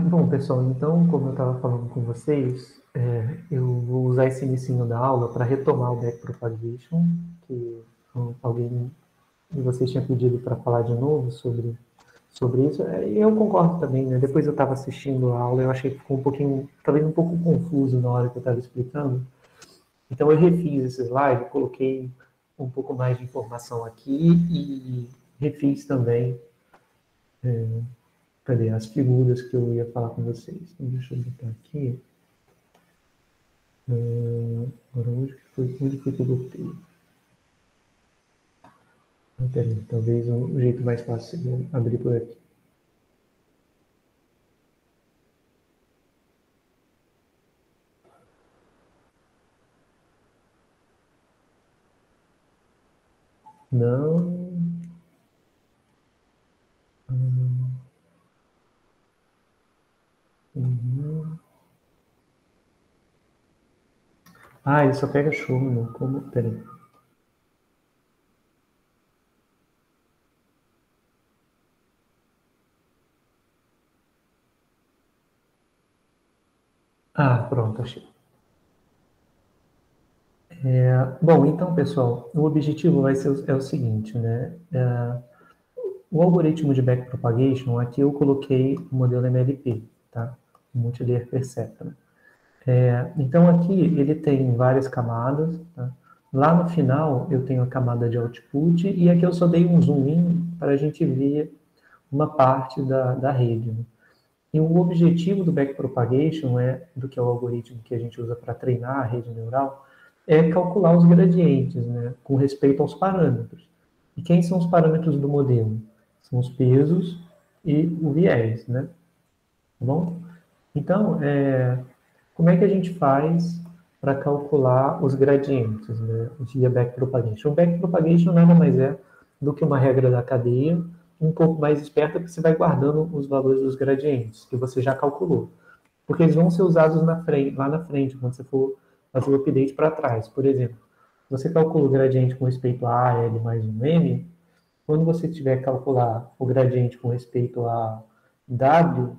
Bom, pessoal, então, como eu estava falando com vocês, eu vou usar esse inicinho da aula para retomar o backpropagation, que alguém de vocês tinha pedido para falar de novo sobre isso. Eu concordo também, né? Depois eu estava assistindo a aula, eu achei que ficou talvez um pouco confuso na hora que eu estava explicando. Então eu refiz esse slide, coloquei um pouco mais de informação aqui e refiz também, cadê, as figuras que eu ia falar com vocês. Então, deixa eu botar aqui. Agora, onde foi que eu botei? Peraí, talvez o jeito mais fácil seria abrir por aqui. Não. Uhum. Ah, ele só pega show, não. Como? Peraí. Ah, pronto, achei. Bom, então, pessoal, o objetivo vai ser o seguinte, né? O algoritmo de backpropagation, aqui eu coloquei o modelo MLP, tá? Multilayer Perceptron. Então, aqui ele tem várias camadas, tá? Lá no final eu tenho a camada de output e aqui eu só dei um zoom in para a gente ver uma parte da rede. Né? E o objetivo do backpropagation, do que é o algoritmo que a gente usa para treinar a rede neural, é calcular os gradientes, né, com respeito aos parâmetros. E quem são os parâmetros do modelo? São os pesos e o viés, né? Tá bom? Então, como é que a gente faz para calcular os gradientes, né, via backpropagation? O backpropagation nada mais é do que uma regra da cadeia, um pouco mais esperta, porque você vai guardando os valores dos gradientes, que você já calculou. Porque eles vão ser usados lá na frente, quando você for fazer o update para trás. Por exemplo, você calcula o gradiente com respeito a L mais um M, quando você tiver que calcular o gradiente com respeito a W,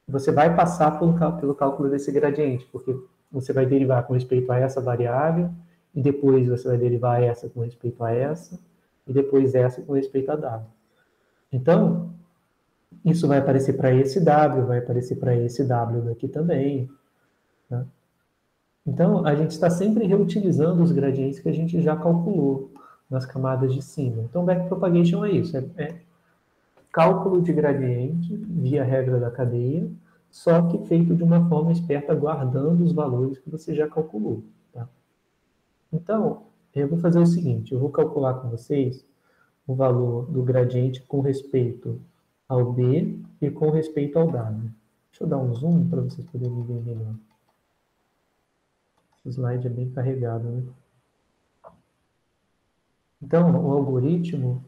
você vai passar pelo cálculo desse gradiente, porque você vai derivar com respeito a essa variável, e depois você vai derivar essa com respeito a essa, e depois essa com respeito a W. Então, isso vai aparecer para esse W, vai aparecer para esse W daqui também. Tá? Então, a gente está sempre reutilizando os gradientes que a gente já calculou nas camadas de cima. Então, backpropagation é isso, é cálculo de gradiente via regra da cadeia, só que feito de uma forma esperta, guardando os valores que você já calculou. Tá? Então, eu vou fazer o seguinte, eu vou calcular com vocês o valor do gradiente com respeito ao B e com respeito ao W. Deixa eu dar um zoom para vocês poderem ver melhor. O slide é bem carregado, né? Então, o algoritmo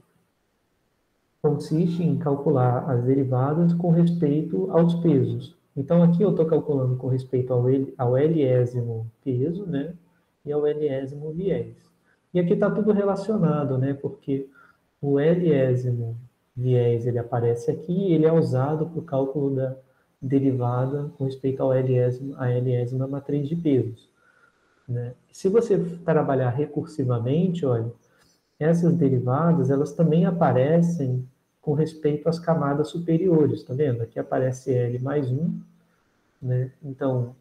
consiste em calcular as derivadas com respeito aos pesos. Então, aqui eu estou calculando com respeito ao Lésimo peso, né? E ao Lésimo viés. E aqui está tudo relacionado, né? Porque o Lésimo viés, ele aparece aqui e ele é usado para o cálculo da derivada com respeito ao Lésima matriz de pesos. Né? Se você trabalhar recursivamente, olha, essas derivadas, elas também aparecem com respeito às camadas superiores, tá vendo? Aqui aparece L mais 1, né? Então,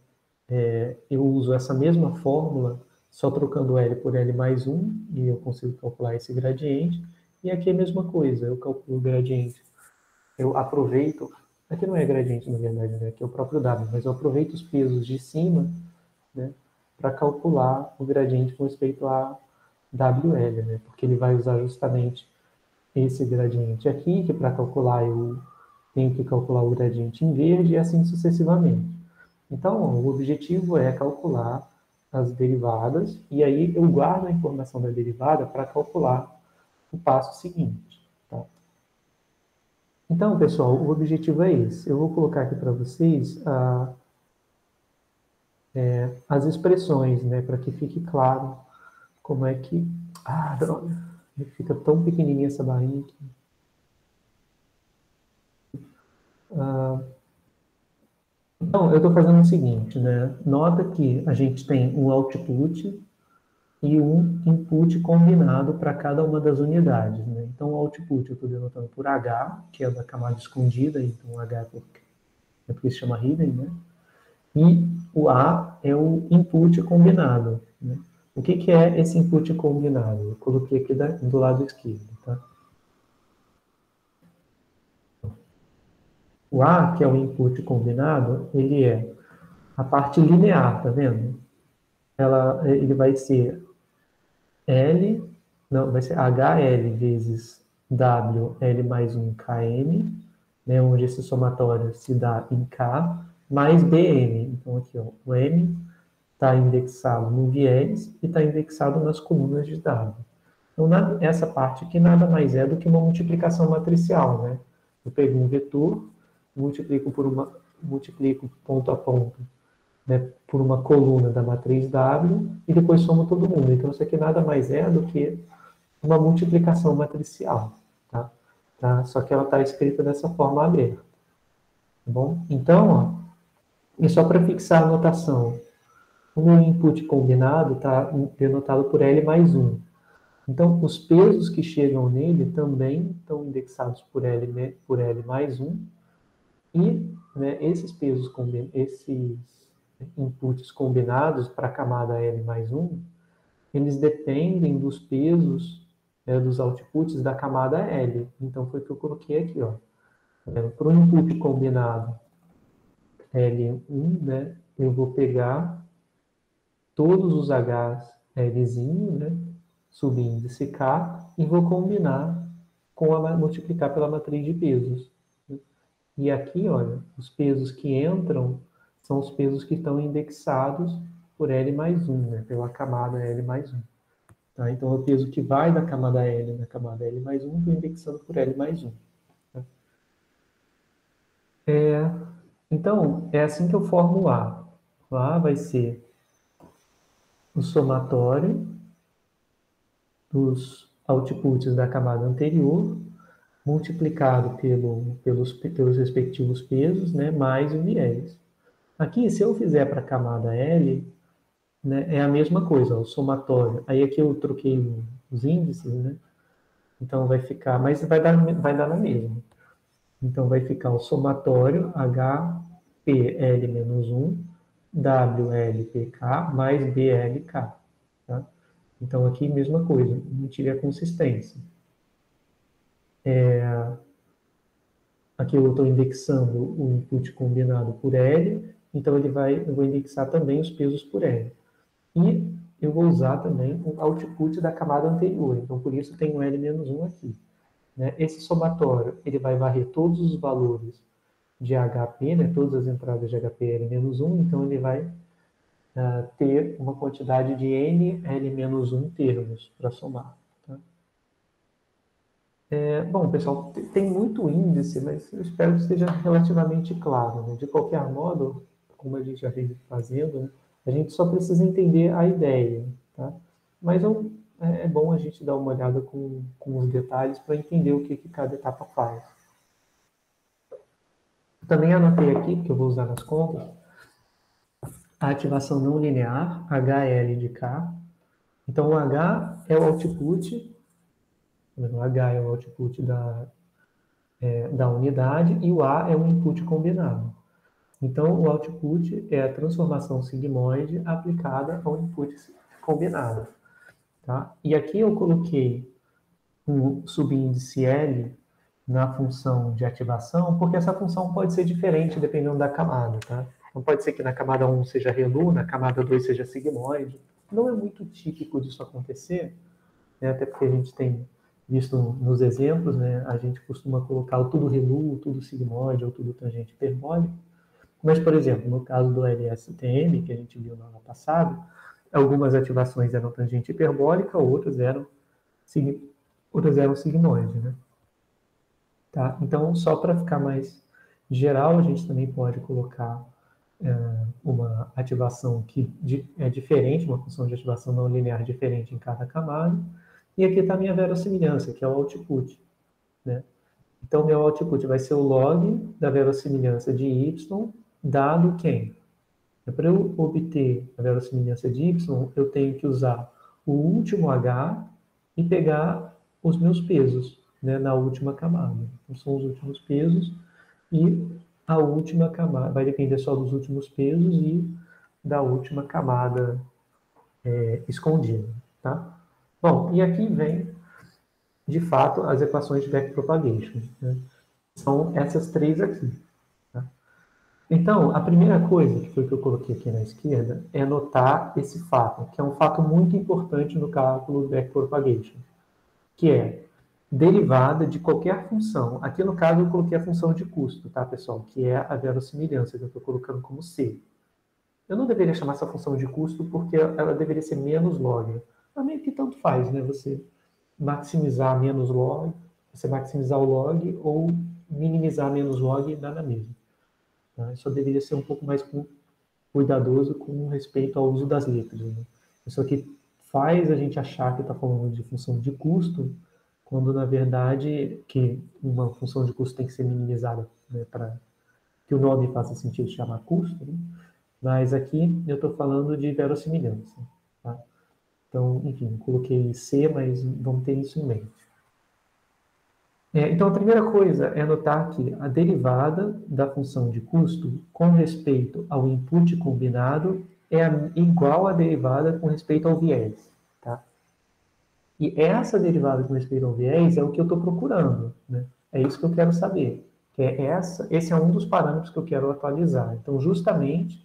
eu uso essa mesma fórmula, só trocando L por L mais 1, e eu consigo calcular esse gradiente. E aqui é a mesma coisa, eu calculo o gradiente. Eu aproveito, aqui não é gradiente, na verdade, né? Aqui é o próprio W, mas eu aproveito os pesos de cima, né? Para calcular o gradiente com respeito a WL, né? Porque ele vai usar justamente esse gradiente aqui, que para calcular eu tenho que calcular o gradiente em verde e assim sucessivamente. Então, o objetivo é calcular as derivadas e aí eu guardo a informação da derivada para calcular o passo seguinte. Tá? Então, pessoal, o objetivo é esse. Eu vou colocar aqui para vocês as expressões, né, para que fique claro como é que... Ah, droga! Fica tão pequenininha essa barrinha aqui. Então, eu estou fazendo o seguinte, né? Nota que a gente tem um output e um input combinado para cada uma das unidades, né? Então, o output eu estou denotando por H, que é da camada escondida, então H é porque se chama hidden, né? E o A é o input combinado, né? O que é esse input combinado? Eu coloquei aqui do lado esquerdo, tá? O A, que é o input combinado, ele é a parte linear, tá vendo? Ele vai ser L, não, vai ser HL vezes WL mais 1 KM, né, onde esse somatório se dá em K, mais BM. Então, aqui, ó, o M está indexado no viés e está indexado nas colunas de W. Então, essa parte aqui nada mais é do que uma multiplicação matricial, né? Eu pego um vetor, multiplico ponto a ponto, né, por uma coluna da matriz W e depois somo todo mundo. Então, isso aqui nada mais é do que uma multiplicação matricial, tá? Só que ela está escrita dessa forma aberta, tá bom? Então, ó, e só para fixar a notação, o meu input combinado está denotado por L mais 1. Então, os pesos que chegam nele também estão indexados por L mais 1, e, né, esses inputs combinados para a camada L mais 1, eles dependem dos pesos, né, dos outputs da camada L. Então, foi o que eu coloquei aqui, ó. Para o input combinado L1, né, eu vou pegar todos os H's Lzinho, né, subíndice K, e vou combinar multiplicar pela matriz de pesos. E aqui, olha, os pesos que entram são os pesos que estão indexados por L mais 1, né, pela camada L mais 1. Tá? Então, é o peso que vai da camada L na camada L mais 1, estou indexando por L mais 1. Tá? Então, é assim que eu formo o A. O A vai ser o somatório dos outputs da camada anterior, multiplicado pelos respectivos pesos, né, mais o viés. Aqui, se eu fizer para a camada L, né, é a mesma coisa, ó, o somatório. Aí aqui eu troquei os índices, né? Então vai ficar, mas vai dar na mesma. Então vai ficar o somatório HPL menos 1, WLPK mais BLK. Tá? Então aqui mesma coisa, mantive a consistência. Aqui eu estou indexando o input combinado por L, então eu vou indexar também os pesos por L. E eu vou usar também o output da camada anterior, então por isso tem um L-1 aqui. Né? Esse somatório, ele vai varrer todos os valores de HP, né? Todas as entradas de HP L-1, então ele vai ter uma quantidade de N L-1 termos para somar. Tá? Bom, pessoal, tem muito índice, mas eu espero que esteja relativamente claro. Né? De qualquer modo, como a gente já vem fazendo, né? A gente só precisa entender a ideia. Tá? Mas é bom a gente dar uma olhada com os detalhes para entender o que cada etapa faz. Eu também anotei aqui, que eu vou usar nas contas, a ativação não linear, HL de K. Então, o H é o output, o H é o output da unidade e o A é o input combinado. Então, o output é a transformação sigmoide aplicada ao input combinado. Tá? E aqui eu coloquei um subíndice L na função de ativação, porque essa função pode ser diferente dependendo da camada. Tá? Então, pode ser que na camada 1 seja ReLU, na camada 2 seja sigmoide. Não é muito típico disso acontecer, né? Até porque a gente tem visto nos exemplos, né? A gente costuma colocar o tudo ReLU, tudo sigmoide ou tudo tangente hiperbólico. Mas, por exemplo, no caso do LSTM, que a gente viu no ano passado, algumas ativações eram tangente hiperbólica, outras eram sigmoide, né? Tá? Então, só para ficar mais geral, a gente também pode colocar uma ativação que é diferente, uma função de ativação não linear diferente em cada camada. E aqui está a minha verossimilhança, que é o output. Né? Então, meu output vai ser o log da verossimilhança de y, dado quem? Para eu obter a verossimilhança de y, eu tenho que usar o último h e pegar os meus pesos, né, na última camada. Então, são os últimos pesos e a última camada vai depender só dos últimos pesos e da última camada escondida, tá? Bom, e aqui vem, de fato, as equações de backpropagation, né? São essas três aqui. Tá? Então, a primeira coisa, que foi que eu coloquei aqui na esquerda, é notar esse fato, que é um fato muito importante no cálculo backpropagation, que é derivada de qualquer função. Aqui, no caso, eu coloquei a função de custo, tá, pessoal? Que é a verossimilhança, que eu estou colocando como C. Eu não deveria chamar essa função de custo, porque ela deveria ser menos log. Mas meio que tanto faz, né? Você maximizar menos log, você maximizar o log ou minimizar menos log, dá na mesma. Tá? Só deveria ser um pouco mais cuidadoso com respeito ao uso das letras. Né? Isso aqui faz a gente achar que está falando de função de custo, quando, na verdade, que uma função de custo tem que ser minimizada, né, para que o nome faça sentido chamar custo, né? Mas aqui eu estou falando de verossimilhança. Tá? Então, enfim, coloquei C, mas vamos ter isso em mente. Então, a primeira coisa é notar que a derivada da função de custo com respeito ao input combinado é igual à derivada com respeito ao viés. Tá? E essa derivada com respeito ao viés é o que eu estou procurando. Né? É isso que eu quero saber. Que é esse é um dos parâmetros que eu quero atualizar. Então, justamente,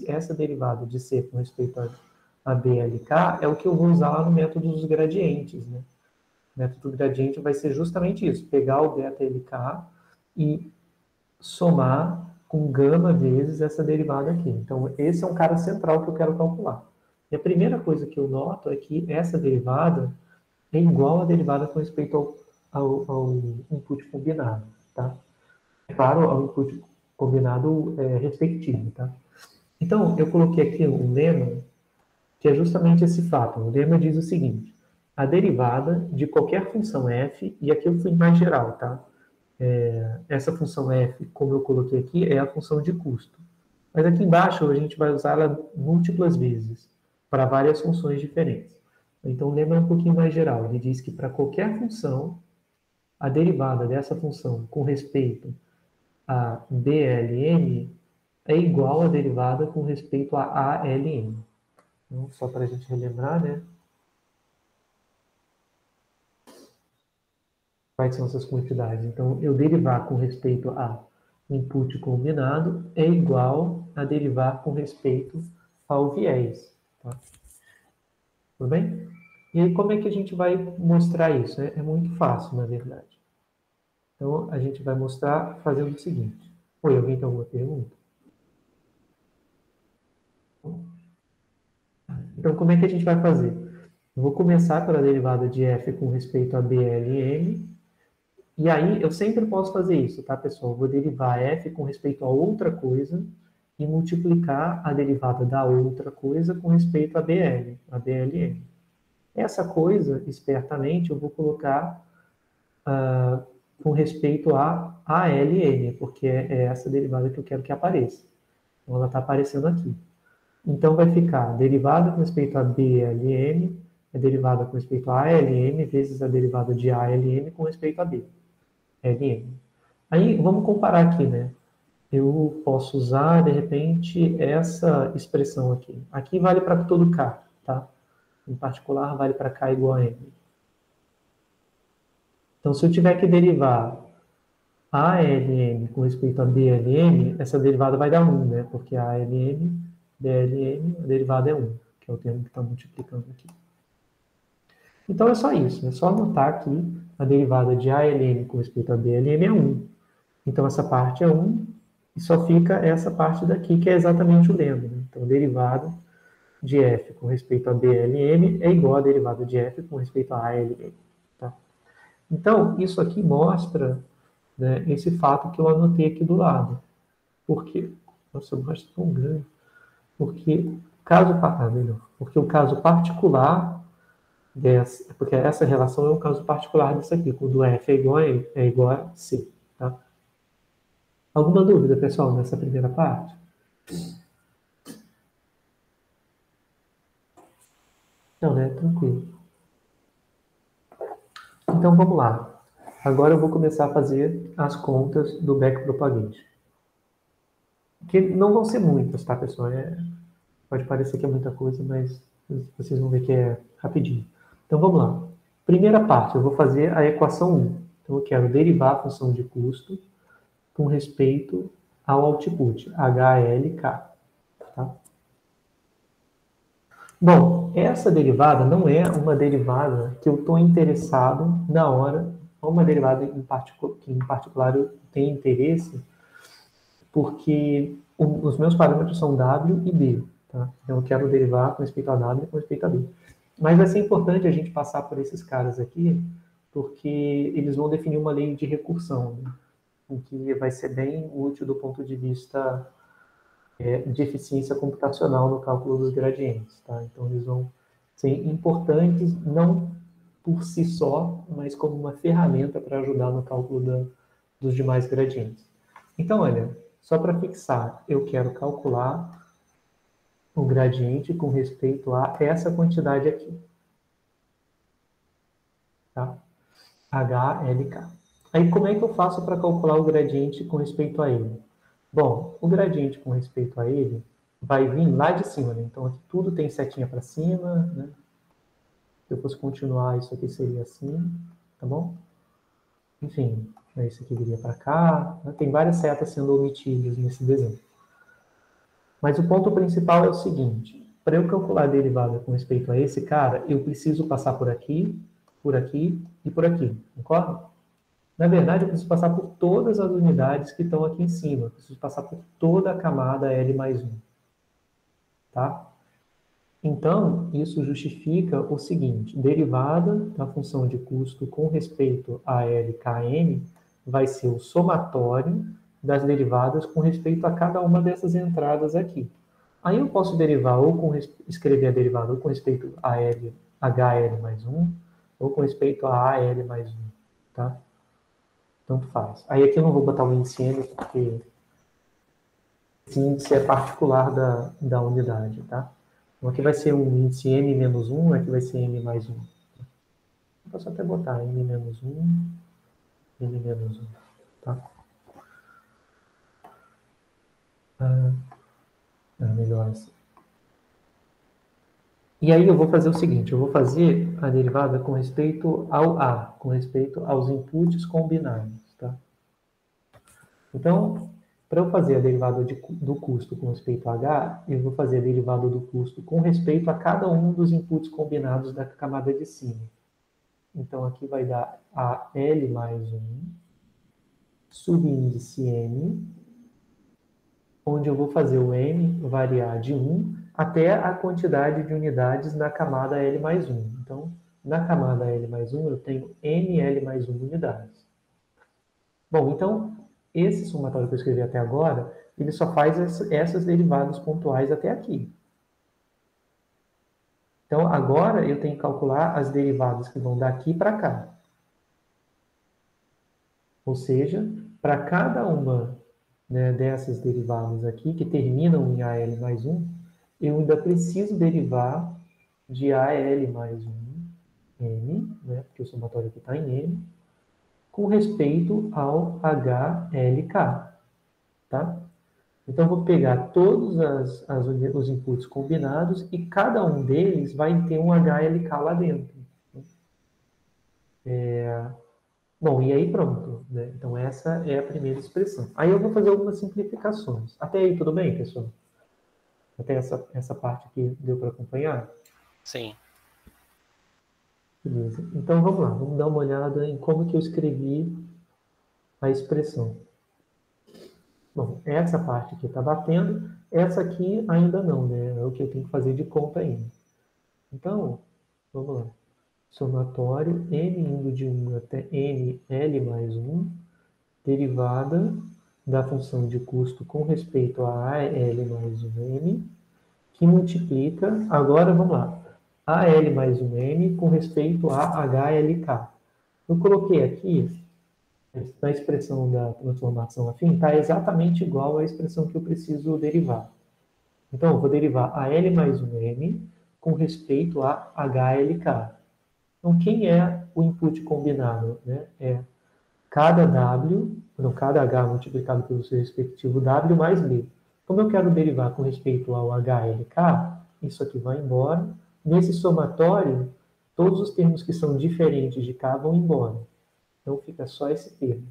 essa derivada de C com respeito a BLK é o que eu vou usar lá no método dos gradientes. Né? O método gradiente vai ser justamente isso, pegar o beta-LK e somar com gama vezes essa derivada aqui. Então, esse é um cara central que eu quero calcular. E a primeira coisa que eu noto é que essa derivada é igual à derivada com respeito ao input combinado, tá? É claro, ao input combinado respectivo, tá? Então, eu coloquei aqui um lema que é justamente esse fato. O lema diz o seguinte: a derivada de qualquer função f, e aqui eu fui mais geral, tá? Essa função f, como eu coloquei aqui, é a função de custo. Mas aqui embaixo a gente vai usá-la múltiplas vezes, para várias funções diferentes. Então o lema é um pouquinho mais geral. Ele diz que para qualquer função, a derivada dessa função com respeito a BLM é igual à derivada com respeito a ALM. Então, só para a gente relembrar, né? Quais são essas quantidades? Então, eu derivar com respeito a input combinado é igual a derivar com respeito ao viés. Tá? Tudo bem? E aí, como é que a gente vai mostrar isso? É muito fácil, na verdade. Então, a gente vai mostrar fazendo o seguinte. Oi, alguém tem alguma pergunta? Então, como é que a gente vai fazer? Eu vou começar pela derivada de f com respeito a BLM. E aí, eu sempre posso fazer isso, tá, pessoal? Eu vou derivar f com respeito a outra coisa e multiplicar a derivada da outra coisa com respeito a BL, a BLM. Essa coisa, espertamente, eu vou colocar com respeito a ALM, porque é essa derivada que eu quero que apareça. Então, ela está aparecendo aqui. Então, vai ficar derivada com respeito a BLM, é derivada com respeito a ALM, vezes a derivada de ALM com respeito a B. LM. Aí, vamos comparar aqui, né? Eu posso usar, de repente, essa expressão aqui. Aqui vale para todo K, tá? Em particular, vale para K igual a M. Então, se eu tiver que derivar ALM com respeito a BLM, essa derivada vai dar 1, né? Porque ALM, BLM, a derivada é 1, que é o termo que está multiplicando aqui. Então, é só isso. É só anotar que a derivada de ALM com respeito a BLM é 1. Então, essa parte é 1, e só fica essa parte daqui, que é exatamente o lema. Né? Então, a derivada de f com respeito a BLM é igual a derivada de f com respeito a ALM. Tá? Então, isso aqui mostra, né, esse fato que eu anotei aqui do lado. Porque, nossa, eu gosto tão grande. Porque, melhor. Porque o caso particular porque essa relação é um caso particular disso aqui, quando f é igual a c. Tá? Alguma dúvida, pessoal, nessa primeira parte? Não, né? Tranquilo. Então, vamos lá. Agora eu vou começar a fazer as contas do backpropagation. Que não vão ser muitas, tá, pessoal? Pode parecer que é muita coisa, mas vocês vão ver que é rapidinho. Então, vamos lá. Primeira parte, eu vou fazer a equação 1. Então, eu quero derivar a função de custo com respeito ao output, HLK. Tá? Bom, essa derivada não é uma derivada que eu estou interessado na hora, ou uma derivada que em particular eu tenho interesse, porque os meus parâmetros são W e B. Tá? Então eu quero derivar com respeito a W e com respeito a B. Mas vai ser importante a gente passar por esses caras aqui, porque eles vão definir uma lei de recursão, né? O que vai ser bem útil do ponto de vista de eficiência computacional no cálculo dos gradientes. Tá? Então, eles vão ser importantes, não por si só, mas como uma ferramenta para ajudar no cálculo dos demais gradientes. Então, olha, só para fixar, eu quero calcular o gradiente com respeito a essa quantidade aqui. Tá? HLK. Aí, como é que eu faço para calcular o gradiente com respeito a ele? Bom, o gradiente com respeito a ele vai vir lá de cima, né? Então, aqui tudo tem setinha para cima, né? Se eu fosse continuar, isso aqui seria assim, tá bom? Enfim, isso aqui viria para cá. Né? Tem várias setas sendo omitidas nesse desenho. Mas o ponto principal é o seguinte. Para eu calcular a derivada com respeito a esse cara, eu preciso passar por aqui e por aqui, concorda? Na verdade, eu preciso passar por todas as unidades que estão aqui em cima. Eu preciso passar por toda a camada L mais 1. Tá? Então, isso justifica o seguinte: derivada da função de custo com respeito a LKM vai ser o somatório das derivadas com respeito a cada uma dessas entradas aqui. Aí eu posso derivar escrever a derivada ou com respeito a HL mais 1, ou com respeito a AL mais 1. Tá? Tanto faz. Aí aqui eu não vou botar o índice M, porque esse índice é particular da unidade, tá? Então aqui vai ser um índice M menos 1, aqui vai ser M mais 1. Eu posso até botar M menos 1, M menos 1, tá? Melhor assim. E aí eu vou fazer o seguinte, eu vou fazer a derivada com respeito ao A, com respeito aos inputs combinados, tá? Então, para eu fazer a derivada do custo com respeito a H, eu vou fazer a derivada do custo com respeito a cada um dos inputs combinados da camada de cima. Então, aqui vai dar a L mais 1, subíndice M, onde eu vou fazer o M variar de 1 até a quantidade de unidades na camada L mais 1. Então, na camada L mais 1, eu tenho NL mais 1 unidades. Bom, então, esse somatório que eu escrevi até agora, ele só faz essas derivadas pontuais até aqui. Então, agora eu tenho que calcular as derivadas que vão daqui para cá. Ou seja, para cada uma, né, dessas derivadas aqui, que terminam em AL mais 1, eu ainda preciso derivar de AL mais 1, M, né, porque o somatório aqui está em M, com respeito ao HLK. Tá? Então, eu vou pegar todos os inputs combinados e cada um deles vai ter um HLK lá dentro. Bom, e aí pronto. Né? Então, essa é a primeira expressão. Aí eu vou fazer algumas simplificações. Até aí, tudo bem, pessoal? Até essa parte aqui deu para acompanhar? Sim. Beleza. Então, vamos lá. Vamos dar uma olhada em como que eu escrevi a expressão. Bom, essa parte aqui está batendo. Essa aqui ainda não, né? É o que eu tenho que fazer de conta ainda. Então, vamos lá. Somatório n indo de 1 até nl mais 1, derivada da função de custo com respeito a AL mais 1m, que multiplica, agora vamos lá, AL mais um M com respeito a HLK. Eu coloquei aqui, na expressão da transformação afim, está exatamente igual à expressão que eu preciso derivar. Então, eu vou derivar AL mais um M com respeito a HLK. Então, quem é o input combinado? Né? É cada W, não, cada H multiplicado pelo seu respectivo W mais B. Como eu quero derivar com respeito ao HLK, isso aqui vai embora. Nesse somatório, todos os termos que são diferentes de K vão embora. Então, fica só esse termo.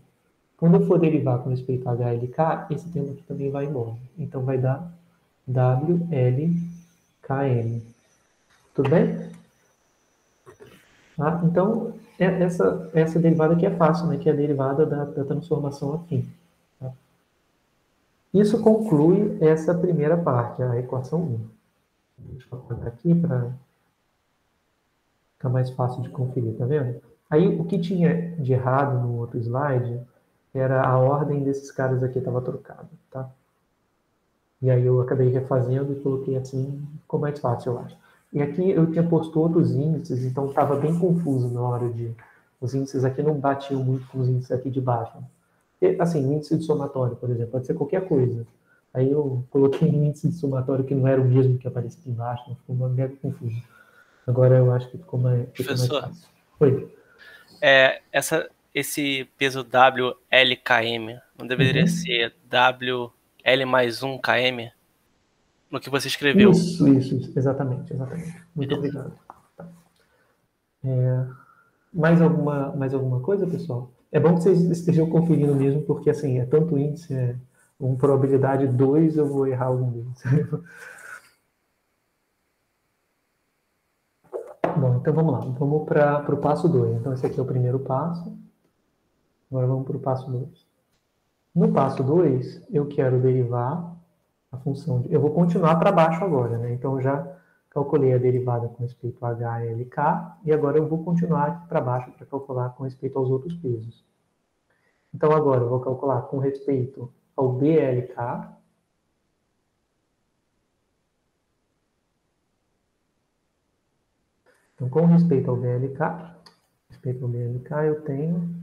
Quando eu for derivar com respeito a HLK, esse termo aqui também vai embora. Então, vai dar WLKM. Tudo bem? Tá? Então, essa derivada aqui é fácil, né? Que é a derivada da transformação afim. Tá? Isso conclui essa primeira parte, a equação 1. Deixa eu apontar aqui para ficar mais fácil de conferir, tá vendo? Aí, o que tinha de errado no outro slide era a ordem desses caras aqui estava trocada, tá? E aí eu acabei refazendo e coloquei assim, ficou mais fácil, eu acho. E aqui eu tinha posto outros índices, então estava bem confuso na hora de... Os índices aqui não batiam muito com os índices aqui de baixo. E, assim, o índice de somatório, por exemplo, pode ser qualquer coisa. Aí eu coloquei um índice de somatório que não era o mesmo que aparecia aqui embaixo, então ficou uma mega confuso. Agora eu acho que ficou mais fácil. Oi. Esse peso WLKM não deveria ser WL mais 1 KM? No que você escreveu. Isso, exatamente. Muito obrigado. Tá. Mais alguma coisa, pessoal? É bom que vocês estejam conferindo mesmo, porque assim, é tanto índice, com probabilidade 2, eu vou errar algum deles. Bom, então vamos lá. Vamos para o passo 2. Então, esse aqui é o primeiro passo. Agora vamos para o passo 2. No passo 2, eu quero derivar a função de... Eu vou continuar para baixo agora, né? Então, eu já calculei a derivada com respeito a HLK, e agora eu vou continuar aqui para baixo para calcular com respeito aos outros pesos. Então, agora eu vou calcular com respeito ao BLK. Então, com respeito ao BLK, eu tenho...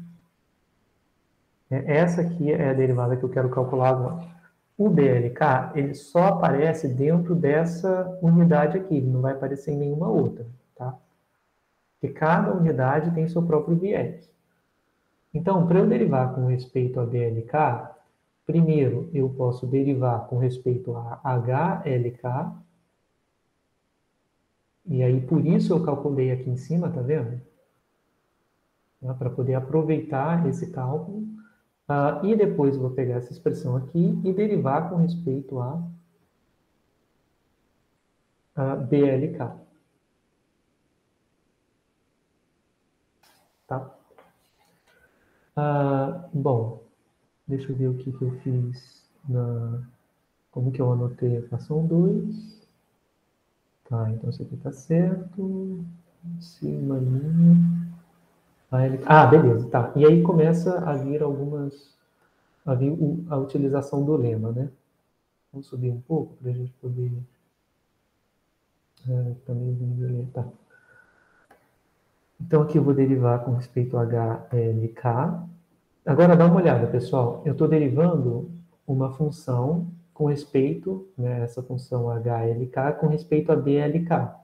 Essa aqui é a derivada que eu quero calcular agora. O BLK, ele só aparece dentro dessa unidade aqui, ele não vai aparecer em nenhuma outra, tá? Porque cada unidade tem seu próprio viés. Então, para eu derivar com respeito a BLK, primeiro eu posso derivar com respeito a HLK, e aí por isso eu calculei aqui em cima, tá vendo? Para poder aproveitar esse cálculo. E depois eu vou pegar essa expressão aqui e derivar com respeito a BLK. Tá? Bom, deixa eu ver o que eu fiz como que eu anotei a equação 2. Tá, então isso aqui tá certo. Cima linha. Beleza, tá. E aí começa a vir a utilização do lema, né? Vamos subir um pouco para a gente poder também tá. Então aqui eu vou derivar com respeito a HLK. Agora dá uma olhada, pessoal. Eu estou derivando uma função com respeito, né, essa função HLK, com respeito a BLK.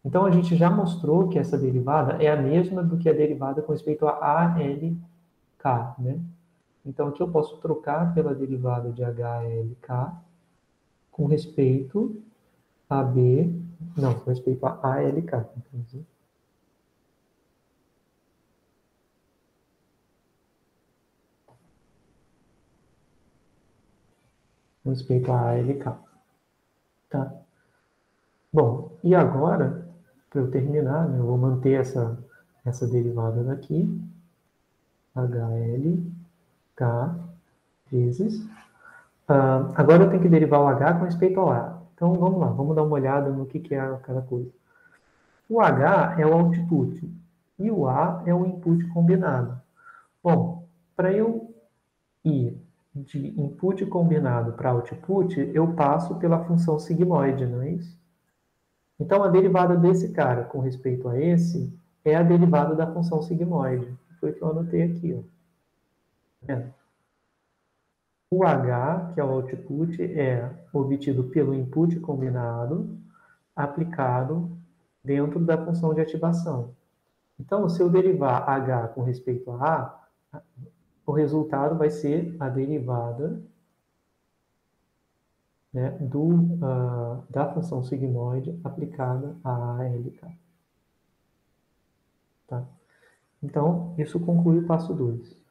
Então a gente já mostrou que essa derivada é a mesma do que a derivada com respeito a ALK, né? Então aqui eu posso trocar pela derivada de HLK com respeito a com respeito a ALK. Com respeito a ALK. Tá? Bom, e agora, para eu terminar, né, eu vou manter essa derivada daqui, HLK vezes. Agora eu tenho que derivar o H com respeito ao A. Então vamos lá, vamos dar uma olhada no que é cada coisa. O H é o output e o A é o input combinado. Bom, para eu ir de input combinado para output, eu passo pela função sigmoide, não é isso? Então, a derivada desse cara com respeito a esse é a derivada da função sigmoide. Foi o que eu anotei aqui. Ó. Tá vendo? O H, que é o output, é obtido pelo input combinado aplicado dentro da função de ativação. Então, se eu derivar H com respeito a A, o resultado vai ser a derivada, né, da função sigmoide aplicada a ALK. Tá? Então, isso conclui o passo 2.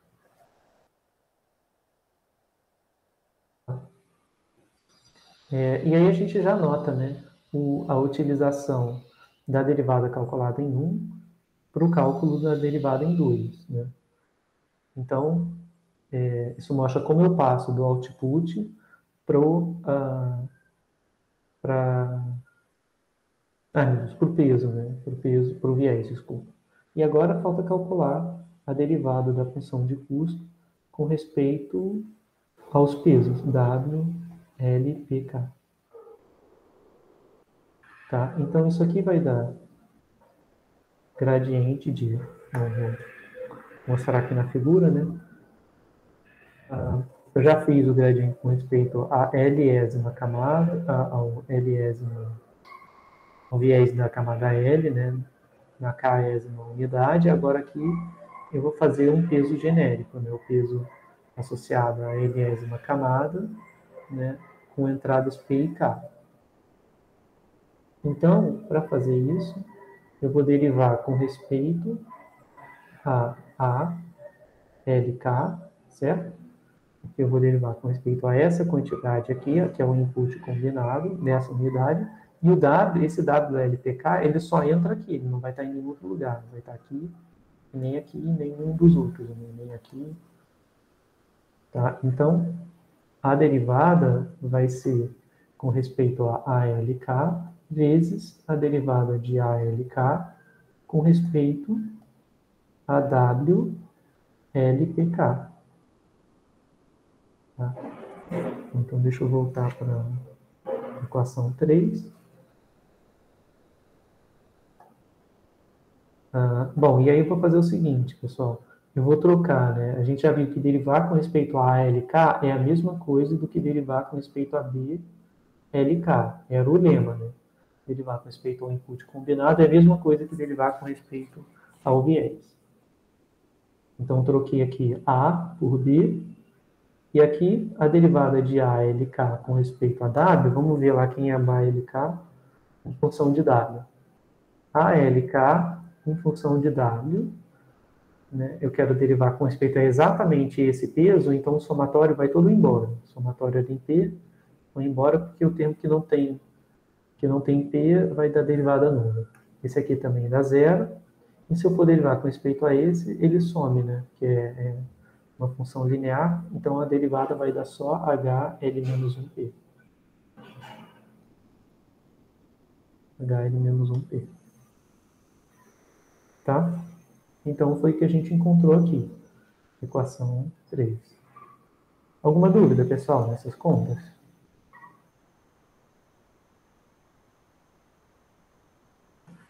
E aí a gente já nota, né, a utilização da derivada calculada em 1 para o cálculo da derivada em 2. Né? Então, isso mostra como eu passo do output para o peso, né? Para o viés, desculpa. E agora falta calcular a derivada da função de custo com respeito aos pesos W, L, P, K. Tá? Então, isso aqui vai dar gradiente de... Vou mostrar aqui na figura, né? Eu já fiz o gradiente com respeito à Lésima camada, ao viés da camada L, né? Na Késima unidade. Agora aqui eu vou fazer um peso genérico, né? O peso associado à enésima camada, né? Com entradas P e K. Então, para fazer isso, eu vou derivar com respeito a LK, certo? Eu vou derivar com respeito a essa quantidade aqui, que é o input combinado nessa unidade, e o W, esse WLPK, ele só entra aqui, ele não vai estar em nenhum outro lugar, vai estar aqui, nem aqui, nem nenhum dos outros, nem aqui. Tá? Então, a derivada vai ser com respeito a ALK vezes a derivada de ALK com respeito a WLPK. Tá? Então, deixa eu voltar para a equação 3. Bom, e aí eu vou fazer o seguinte, pessoal. Eu vou trocar, né? A gente já viu que derivar com respeito a ALK é a mesma coisa do que derivar com respeito a BLK. Era o lema, né? Derivar com respeito ao input combinado é a mesma coisa que derivar com respeito ao viés. Então, troquei aqui A por B. E aqui, a derivada de ALK com respeito a W, vamos ver lá quem é ALK em função de W. ALK em função de W, né? Eu quero derivar com respeito a exatamente esse peso, então o somatório vai todo embora. O somatório de P vai embora porque o termo que não tem P vai dar derivada nula. Esse aqui também dá zero. E se eu for derivar com respeito a esse, ele some, né? Que é uma função linear, então a derivada vai dar só HL-1P. HL-1P. Tá? Então foi o que a gente encontrou aqui. Equação 3. Alguma dúvida, pessoal, nessas contas?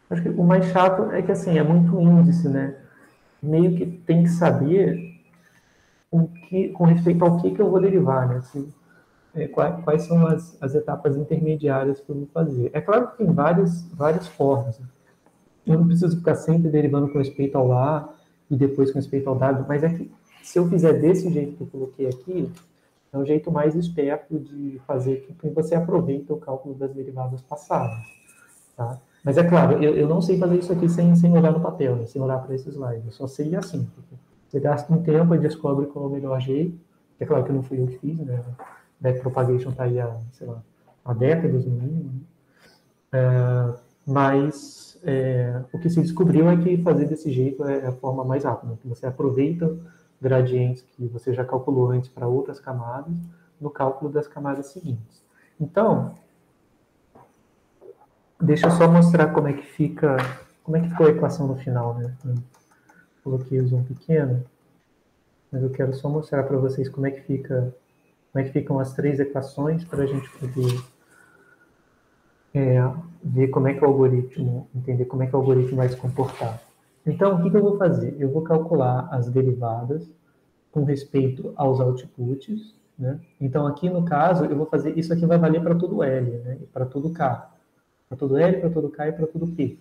Acho que o mais chato é que, assim, é muito índice, né? Meio que tem que saber com respeito ao que eu vou derivar, né? Assim, quais são as etapas intermediárias que eu vou fazer. É claro que tem várias formas. Né? Eu não preciso ficar sempre derivando com respeito ao A e depois com respeito ao W, mas é que se eu fizer desse jeito que eu coloquei aqui, é um jeito mais esperto de fazer que você aproveita o cálculo das derivadas passadas. Tá? Mas é claro, eu não sei fazer isso aqui sem olhar no papel, né? Sem olhar para esse slide. Eu só sei assim. Você gasta um tempo e descobre qual é o melhor jeito. É claro que não fui eu que fiz, né? Backpropagation está aí há, sei lá, há décadas no mínimo. Né? Mas o que se descobriu é que fazer desse jeito é a forma mais rápida. Que você aproveita gradientes que você já calculou antes para outras camadas no cálculo das camadas seguintes. Então, deixa eu só mostrar como é que ficou a equação no final, né? Eu coloquei o zoom pequeno, mas eu quero só mostrar para vocês como é que ficam as três equações para a gente poder ver como é que o algoritmo, entender como é que o algoritmo vai se comportar. Então, o que eu vou fazer? Eu vou calcular as derivadas com respeito aos outputs, né? Então, aqui no caso, eu vou fazer, isso aqui vai valer para todo L, né? E para todo K. Para todo L, para todo K e para todo P.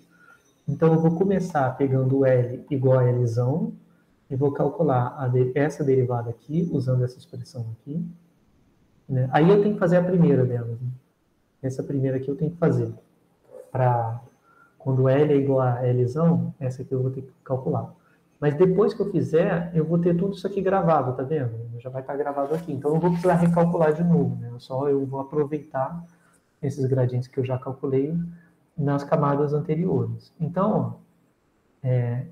Então, eu vou começar pegando o L igual a Lzão, e vou calcular essa derivada aqui, usando essa expressão aqui. Né? Aí eu tenho que fazer a primeira delas. Né? Essa primeira aqui eu tenho que fazer. Para quando L é igual a Lzão, essa aqui eu vou ter que calcular. Mas depois que eu fizer, eu vou ter tudo isso aqui gravado, tá vendo? Já vai estar gravado aqui. Então eu não vou precisar recalcular de novo, né? Só eu vou aproveitar esses gradientes que eu já calculei nas camadas anteriores. Então,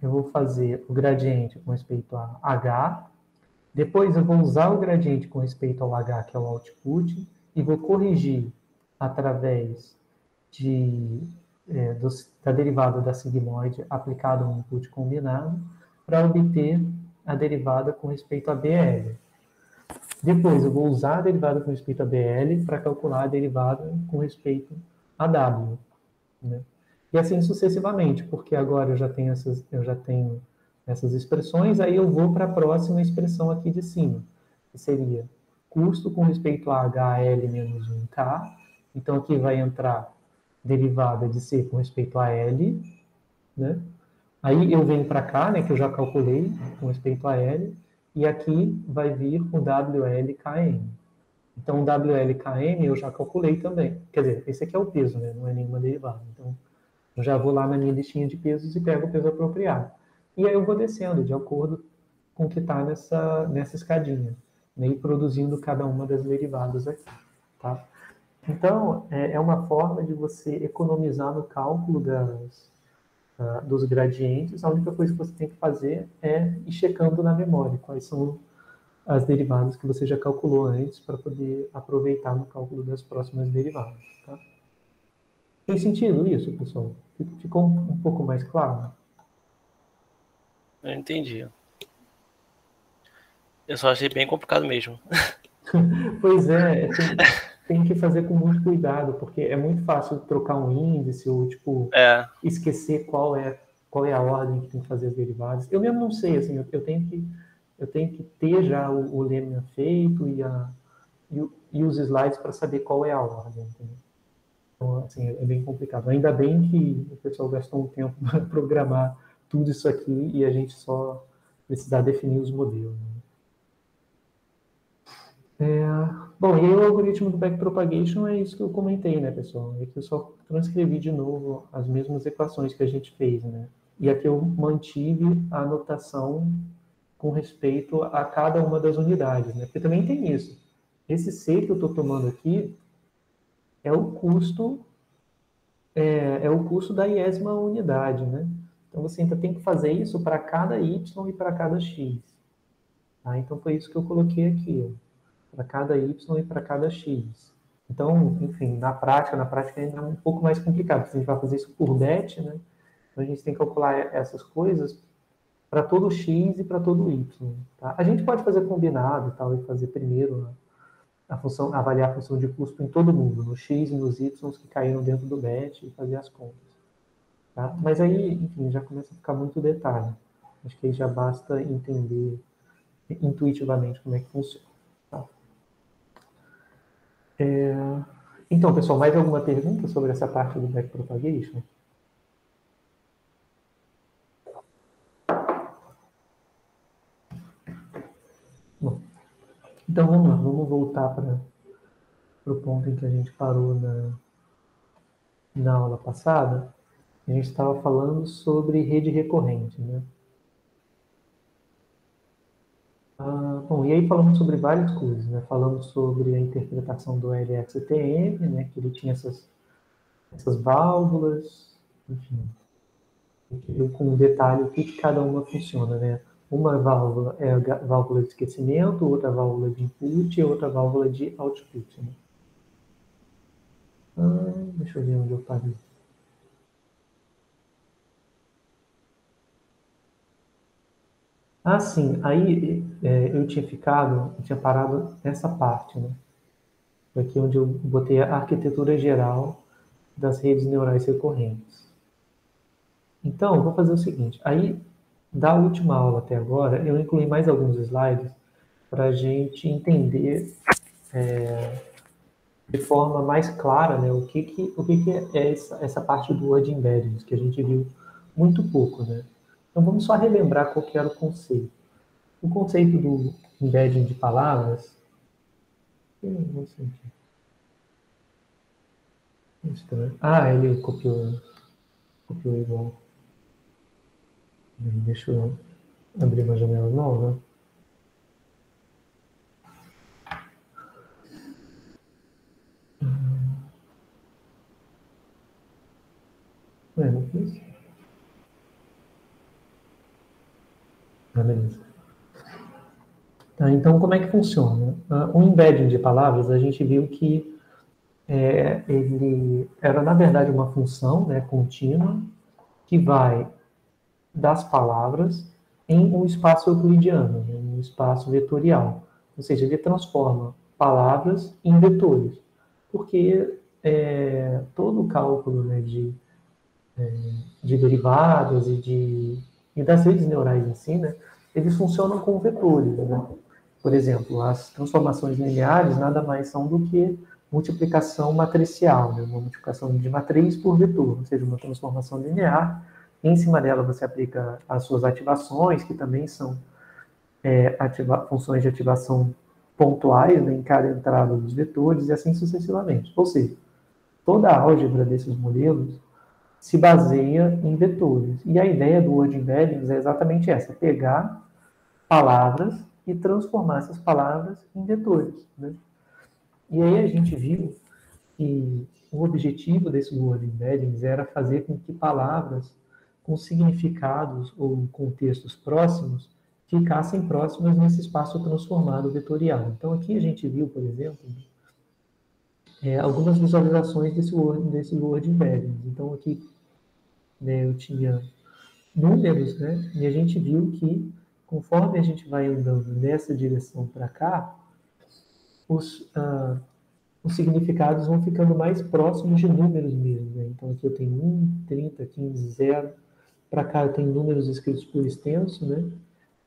eu vou fazer o gradiente com respeito a H, depois eu vou usar o gradiente com respeito ao H, que é o output, e vou corrigir através da derivada da sigmoide aplicada a um input combinado para obter a derivada com respeito a BL. Depois eu vou usar a derivada com respeito a BL para calcular a derivada com respeito a W. Né? E assim sucessivamente, porque agora eu já tenho essas expressões, aí eu vou para a próxima expressão aqui de cima, que seria custo com respeito a HL menos 1K. Então aqui vai entrar derivada de C com respeito a L, né? Aí eu venho para cá, né, que eu já calculei com respeito a L, e aqui vai vir o WLKM. Então o WLKM eu já calculei também. Quer dizer, esse aqui é o peso, né? Não é nenhuma derivada. Então eu já vou lá na minha listinha de pesos e pego o peso apropriado. E aí eu vou descendo de acordo com o que está nessa escadinha, né, e produzindo cada uma das derivadas aqui. Tá? Então, é uma forma de você economizar no cálculo dos gradientes. A única coisa que você tem que fazer é ir checando na memória quais são as derivadas que você já calculou antes para poder aproveitar no cálculo das próximas derivadas. Tá? Tem sentido isso, pessoal? Ficou um pouco mais claro? Eu entendi. Eu só achei bem complicado mesmo. Pois tem que fazer com muito cuidado, porque é muito fácil trocar um índice ou, tipo, esquecer qual é a ordem que tem que fazer as derivadas. Eu mesmo não sei, assim, eu tenho que ter já o lema feito e os slides para saber qual é a ordem, entendeu? Então, assim, é bem complicado. Ainda bem que o pessoal gastou um tempo para programar tudo isso aqui e a gente só precisar definir os modelos. Bom, e aí o algoritmo do backpropagation é isso que eu comentei, né, pessoal? É que eu só transcrevi de novo as mesmas equações que a gente fez, né? E aqui eu mantive a anotação com respeito a cada uma das unidades, né? Porque também tem isso. Esse C que eu estou tomando aqui é o custo da iésima unidade, né? Então você ainda tem que fazer isso para cada y e para cada x. Tá? Então foi isso que eu coloquei aqui, ó, para cada y e para cada x. Então, enfim, na prática ainda é um pouco mais complicado, porque a gente vai fazer isso por bet, né? Então a gente tem que calcular essas coisas para todo x e para todo y. Tá? A gente pode fazer combinado e tal, e fazer primeiro avaliar a função de custo em todo mundo, no x e nos y que caíram dentro do bet e fazer as contas. Tá? Mas aí, enfim, já começa a ficar muito detalhe. Acho que aí já basta entender intuitivamente como é que funciona. Tá? Então, pessoal, mais alguma pergunta sobre essa parte do backpropagation? Bom, então vamos lá, vamos voltar para o ponto em que a gente parou na aula passada. A gente estava falando sobre rede recorrente, né? Bom, e aí falamos sobre várias coisas, né? Falamos sobre a interpretação do LXTM, né? Que ele tinha essas válvulas, enfim, com detalhe o que cada uma funciona, né? Uma válvula é a válvula de esquecimento, outra válvula de input e outra válvula de output. Né? Deixa eu ver onde eu parei. Sim, aí eu tinha parado nessa parte, né? Aqui onde eu botei a arquitetura geral das redes neurais recorrentes. Então, eu vou fazer o seguinte, aí, da última aula até agora, eu incluí mais alguns slides para a gente entender de forma mais clara, né, o que é essa parte do Word Embeddings, que a gente viu muito pouco, né? Então, vamos só relembrar qual que era o conceito. O conceito do embedding de palavras... Não sei aqui. Ah, ele copiou igual. Deixa eu abrir uma janela nova. Não fiz? Ah, beleza. Tá, então, como é que funciona? O embedding de palavras, a gente viu que ele era, na verdade, uma função, né, contínua que vai das palavras em um espaço euclidiano, né, um espaço vetorial. Ou seja, ele transforma palavras em vetores. Porque todo o cálculo, né, de derivadas e das redes neurais em si, né, eles funcionam com vetores, né? Por exemplo, as transformações lineares nada mais são do que multiplicação matricial, né? Uma multiplicação de matriz por vetor, ou seja, uma transformação linear. Em cima dela você aplica as suas ativações, que também são funções de ativação pontuais, né, em cada entrada dos vetores, e assim sucessivamente. Ou seja, toda a álgebra desses modelos se baseia em vetores. E a ideia do Word Embeddings é exatamente essa, pegar palavras e transformar essas palavras em vetores, né? E aí a gente viu que o objetivo desse Word Embeddings era fazer com que palavras com significados ou contextos próximos ficassem próximas nesse espaço transformado vetorial. Então aqui a gente viu, por exemplo, algumas visualizações desse Word Embeddings. Então aqui, né, eu tinha números, né? E a gente viu que, conforme a gente vai andando nessa direção para cá, os significados vão ficando mais próximos de números mesmo, né? Então aqui eu tenho 1, 30, 15, 0. Para cá eu tenho números escritos por extenso, né?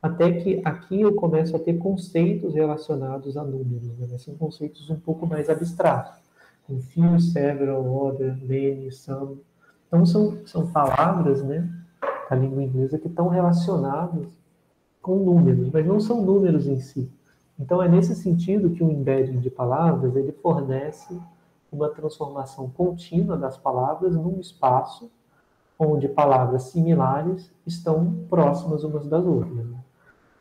Até que aqui eu começo a ter conceitos relacionados a números, né? São conceitos um pouco mais abstratos. Com few, several, order, many, some. Então são palavras, né, da língua inglesa que estão relacionadas com números, mas não são números em si. Então é nesse sentido que o embedding de palavras ele fornece uma transformação contínua das palavras num espaço onde palavras similares estão próximas umas das outras. Né?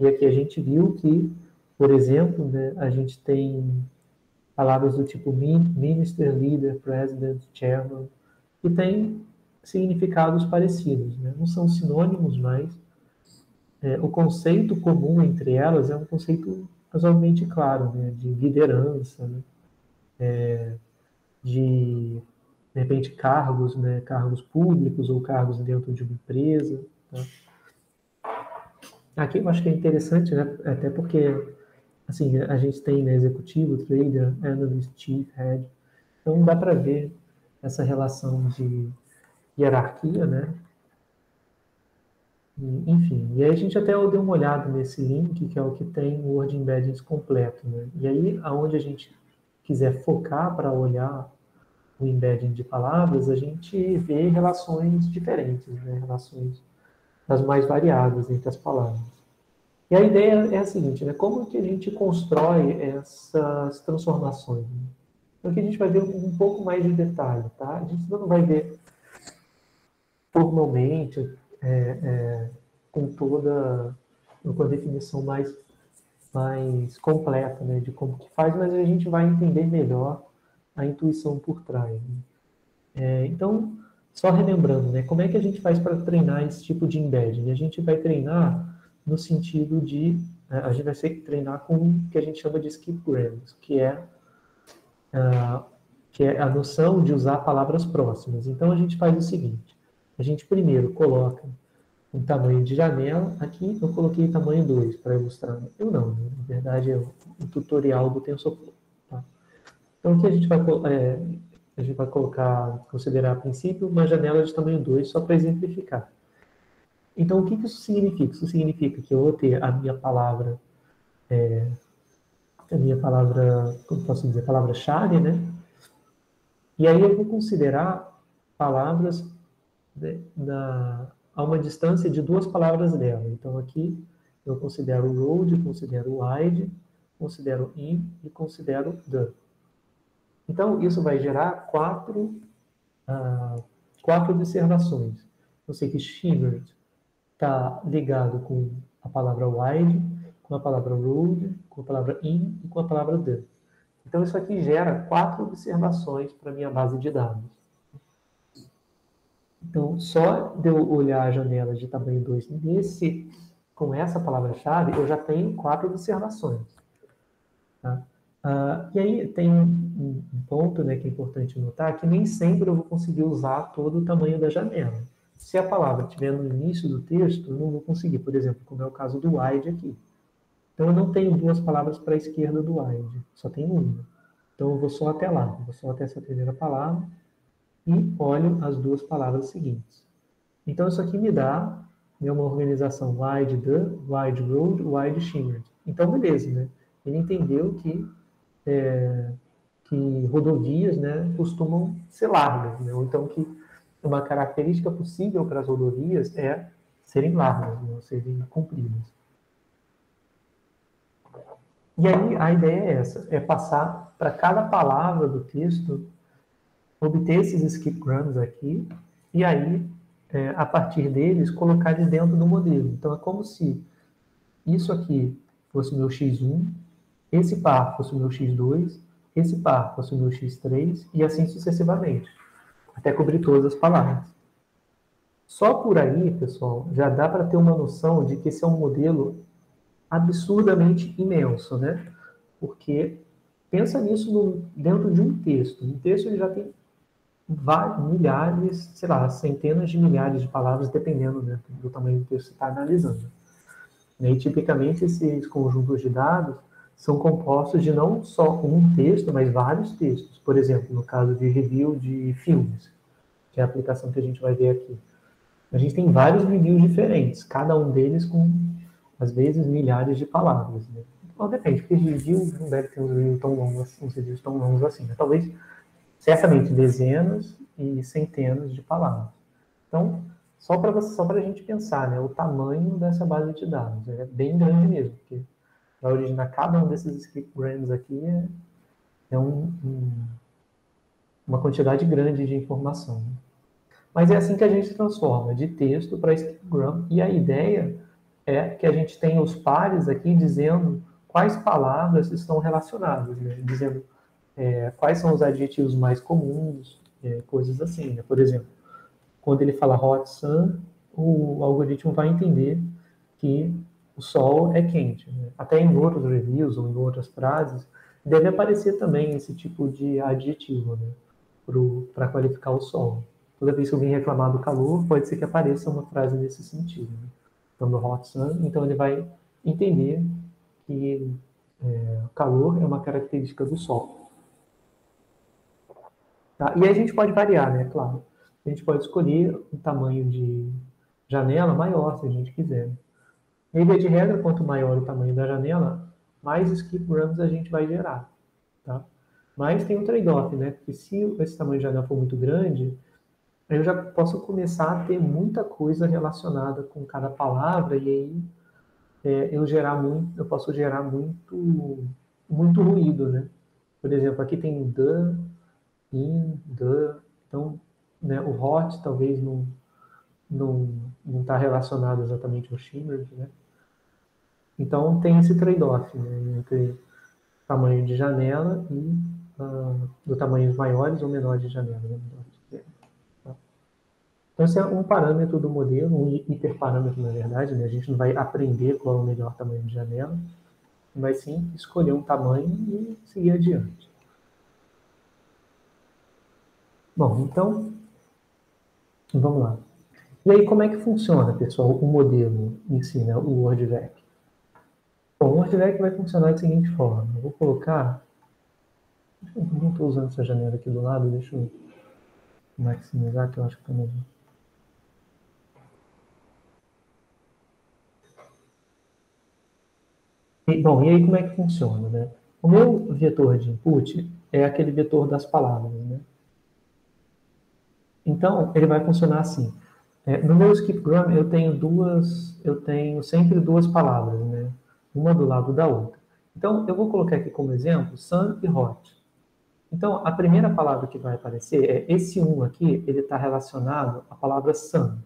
E aqui a gente viu que, por exemplo, né, a gente tem palavras do tipo minister, leader, president, chairman, que têm significados parecidos. Né? Não são sinônimos, mas o conceito comum entre elas é um conceito razoavelmente claro, né? De liderança, né? De repente, cargos, né? Cargos públicos ou cargos dentro de uma empresa. Tá? Aqui eu acho que é interessante, né? Até porque assim, a gente tem, né, executivo, trader, analyst, chief, head. Então dá para ver essa relação de hierarquia, né? Enfim, e aí a gente até deu uma olhada nesse link, que é o que tem o Word Embeddings completo, né? E aí, aonde a gente quiser focar para olhar o embedding de palavras, a gente vê relações diferentes, né? Relações das mais variadas entre as palavras. E a ideia é a seguinte, né? Como que a gente constrói essas transformações? Né? Então aqui a gente vai ver um pouco mais de detalhe, tá? A gente não vai ver formalmente, com a definição mais completa, né, de como que faz, mas a gente vai entender melhor a intuição por trás. Né? Então, só relembrando, né, como é que a gente faz para treinar esse tipo de embedding? A gente vai treinar no sentido de, a gente vai treinar com o que a gente chama de skip grams, que é a noção de usar palavras próximas. Então, a gente faz o seguinte, a gente primeiro coloca um tamanho de janela, aqui eu coloquei tamanho 2 para ilustrar. Eu não, né? Na verdade é o tutorial do TensorFlow. Tá? Então aqui a gente vai A gente vai considerar a princípio uma janela de tamanho 2, só para exemplificar. Então, o que isso significa? Isso significa que eu vou ter como posso dizer, palavra-chave, né? E aí eu vou considerar palavras a uma distância de 2 palavras dela. Então, aqui eu considero road, considero wide, considero in e considero the. Então, isso vai gerar quatro observações. Eu sei que shimmered está ligado com a palavra wide, com a palavra road, com a palavra in e com a palavra the. Então, isso aqui gera 4 observações para a minha base de dados. Então, só de eu olhar a janela de tamanho 2 com essa palavra-chave, eu já tenho 4 observações. Tá? E aí tem um ponto, né, que é importante notar, que nem sempre eu vou conseguir usar todo o tamanho da janela. Se a palavra estiver no início do texto, eu não vou conseguir, por exemplo, como é o caso do wide aqui. Então, eu não tenho 2 palavras para a esquerda do wide, só tenho uma. Então, eu vou só até lá, vou só até essa primeira palavra e olho as 2 palavras seguintes. Então, isso aqui me dá uma organização wide the, wide road, wide shimmered. Então, beleza, né? Ele entendeu que rodovias, né, costumam ser largas, né? Ou então que uma característica possível para as rodovias é serem largas, né, serem compridas. E aí a ideia é essa, é passar para cada palavra do texto, obter esses skipgrams aqui, e aí, a partir deles, colocar eles dentro do modelo. Então é como se isso aqui fosse o meu x1, esse par fosse o meu x2, esse par fosse o meu x3, e assim sucessivamente, até cobrir todas as palavras. Só por aí, pessoal, já dá para ter uma noção de que esse é um modelo absurdamente imenso, né? Porque pensa nisso dentro de um texto. Um texto ele já tem milhares, sei lá, centenas de milhares de palavras, dependendo, né, do tamanho do texto que você está analisando. E tipicamente esses conjuntos de dados são compostos de não só um texto, mas vários textos. Por exemplo, no caso de review de filmes, que é a aplicação que a gente vai ver aqui. A gente tem vários reviews diferentes, cada um deles com, às vezes, milhares de palavras. Né? Então, depende, porque review não deve ter uns reviews tão longos assim. Né? Talvez, certamente, dezenas e centenas de palavras. Então, só para a gente pensar, né, o tamanho dessa base de dados. É bem grande mesmo, porque para originar cada um desses skipgrams aqui é uma quantidade grande de informação. Né? Mas é assim que a gente transforma, de texto para skipgram, e a ideia é que a gente tenha os pares aqui dizendo quais palavras estão relacionadas, né? Dizendo quais são os adjetivos mais comuns, coisas assim. Né? Por exemplo, quando ele fala hot sun, o algoritmo vai entender que o sol é quente. Né? Até em outros reviews ou em outras frases, deve aparecer também esse tipo de adjetivo, né? Para qualificar o sol. Toda vez que alguém reclamar do calor, pode ser que apareça uma frase nesse sentido. Né? Então, no hot sun, então ele vai entender que o calor é uma característica do sol. Tá? E aí a gente pode variar, né? Claro. A gente pode escolher um tamanho de janela maior, se a gente quiser. E via de regra, quanto maior o tamanho da janela, mais skipgrams a gente vai gerar. Tá? Mas tem um trade-off, né? Porque se esse tamanho de janela for muito grande, eu já posso começar a ter muita coisa relacionada com cada palavra e aí eu posso gerar muito ruído, né? Por exemplo, aqui tem the, in, the, então, né, o hot talvez não está relacionado exatamente ao shimmer, né? Então tem esse trade-off, né, entre tamanho de janela e do tamanhos maiores ou menores de janela. Né? Então, esse é um parâmetro do modelo, um hiperparâmetro, na verdade. Né? A gente não vai aprender qual é o melhor tamanho de janela, mas sim escolher um tamanho e seguir adiante. Bom, então, vamos lá. E aí, como é que funciona, pessoal, o modelo em si, né? O WordVec? Bom, o WordVec vai funcionar da seguinte forma. Eu vou colocar Eu não estou usando essa janela aqui do lado, deixa eu maximizar, que eu acho que também. Bom, e aí como é que funciona, né? O meu vetor de input é aquele vetor das palavras, né? Então, ele vai funcionar assim. No meu skipgram, eu tenho sempre duas palavras, né? Uma do lado da outra. Então, eu vou colocar aqui como exemplo sun e hot. Então, a primeira palavra que vai aparecer é esse aqui, ele está relacionado à palavra sun.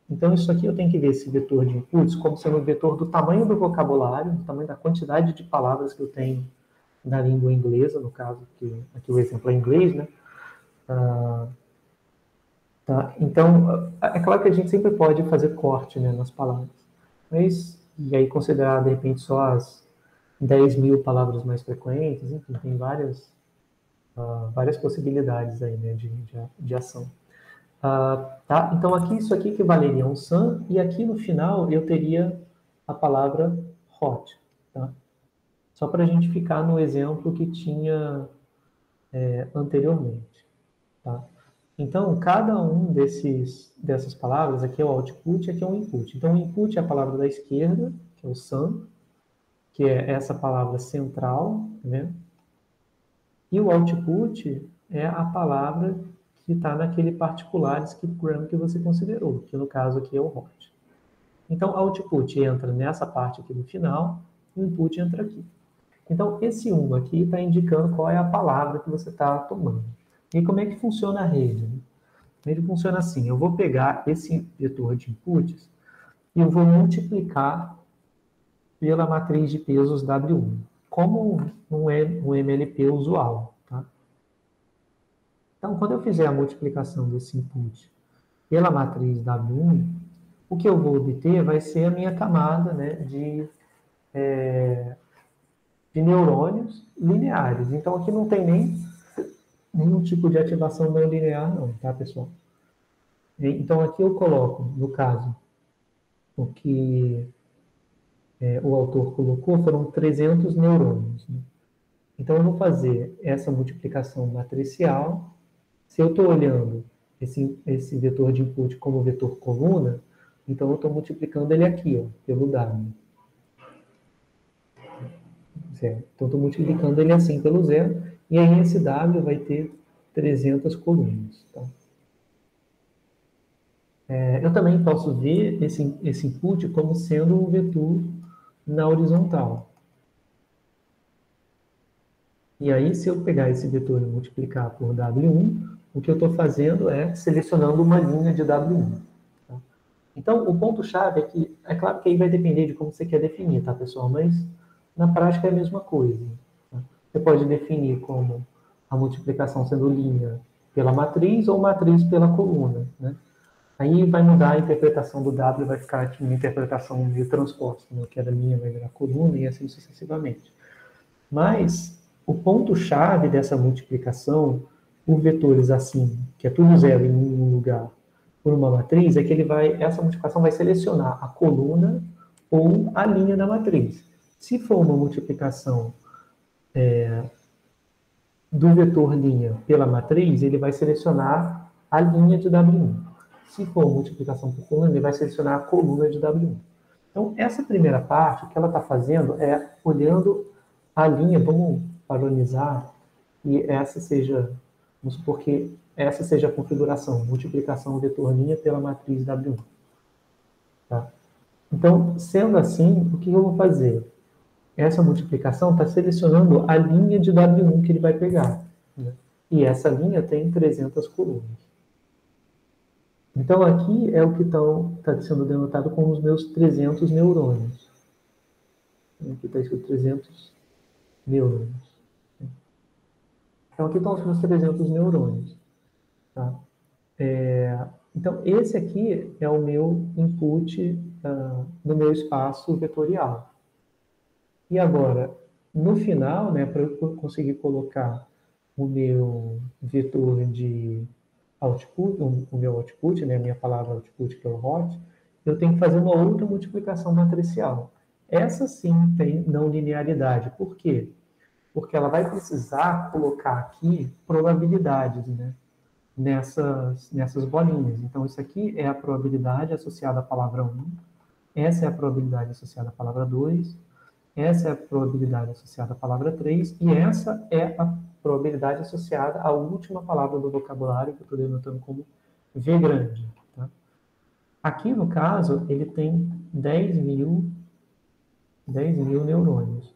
Então, isso aqui eu tenho que ver esse vetor de inputs como sendo o vetor do tamanho do vocabulário, do tamanho da quantidade de palavras que eu tenho na língua inglesa, no caso, que aqui o exemplo é inglês, né? Tá? Então, é claro que a gente sempre pode fazer corte, né, nas palavras. Mas, e aí considerar, de repente, só as 10.000 palavras mais frequentes, enfim, tem várias possibilidades aí, né, de ação. Tá? Então, aqui, isso aqui equivaleria a um sun, e aqui no final eu teria a palavra hot. Tá? Só para a gente ficar no exemplo que tinha anteriormente. Tá? Então, cada um dessas palavras, aqui é o output e aqui é o input. Então, o input é a palavra da esquerda, que é o sun, que é essa palavra central, né? E o output é a palavra que está naquele particular skipgram que você considerou, que no caso aqui é o hot. Então, output entra nessa parte aqui do final, e o input entra aqui. Então, esse aqui está indicando qual é a palavra que você está tomando. E como é que funciona a rede? A rede funciona assim, eu vou pegar esse vetor de inputs e eu vou multiplicar pela matriz de pesos W1, como um MLP usual. Tá? Então, quando eu fizer a multiplicação desse input pela matriz W1, o que eu vou obter vai ser a minha camada, né, de neurônios lineares. Então, aqui não tem nenhum tipo de ativação não linear, não, tá, pessoal? Então, aqui eu coloco, no caso, o que o autor colocou foram 300 neurônios. Né? Então, eu vou fazer essa multiplicação matricial. Se eu estou olhando esse vetor de input como vetor coluna, então eu estou multiplicando ele aqui, ó, pelo W. Certo? Então, estou multiplicando ele assim pelo zero, e aí esse W vai ter 300 colunas. Tá? Eu também posso ver esse input como sendo um vetor na horizontal. E aí, se eu pegar esse vetor e multiplicar por W1, o que eu estou fazendo é selecionando uma linha de W1. Tá? Então, o ponto-chave é que, é claro que aí vai depender de como você quer definir, tá, pessoal? Mas, na prática, é a mesma coisa. Tá? Você pode definir como a multiplicação sendo linha pela matriz ou matriz pela coluna, né? Aí vai mudar a interpretação do W, vai ficar aqui uma interpretação de transposta, né? Que era linha vai virar coluna e assim sucessivamente. Mas o ponto-chave dessa multiplicação por vetores assim, que é tudo zero em um lugar, por uma matriz, é que essa multiplicação vai selecionar a coluna ou a linha da matriz. Se for uma multiplicação do vetor linha pela matriz, ele vai selecionar a linha de W1. Se for multiplicação por coluna, ele vai selecionar a coluna de W1. Então, essa primeira parte, o que ela está fazendo é olhando a linha, vamos padronizar, e essa seja, vamos supor que essa seja a configuração, multiplicação vetor linha pela matriz W1. Tá? Então, sendo assim, o que eu vou fazer? Essa multiplicação está selecionando a linha de W1 que ele vai pegar. Né? E essa linha tem 300 colunas. Então, aqui é o que está sendo denotado como os meus 300 neurônios. Aqui está escrito 300 neurônios. Então, aqui estão os meus 300 neurônios. Tá? Então, esse aqui é o meu input no meu espaço vetorial. E agora, no final, né, para eu conseguir colocar o meu vetor de output, o meu output, né, a minha palavra output, que é o hot, eu tenho que fazer uma outra multiplicação matricial. Essa sim tem não linearidade. Por quê? porque ela vai precisar colocar aqui probabilidades, né? Nessas bolinhas. Então, isso aqui é a probabilidade associada à palavra 1, essa é a probabilidade associada à palavra 2, essa é a probabilidade associada à palavra 3, e essa é a probabilidade associada à última palavra do vocabulário, que eu estou denotando como V grande. Tá? Aqui, no caso, ele tem 10.000 neurônios.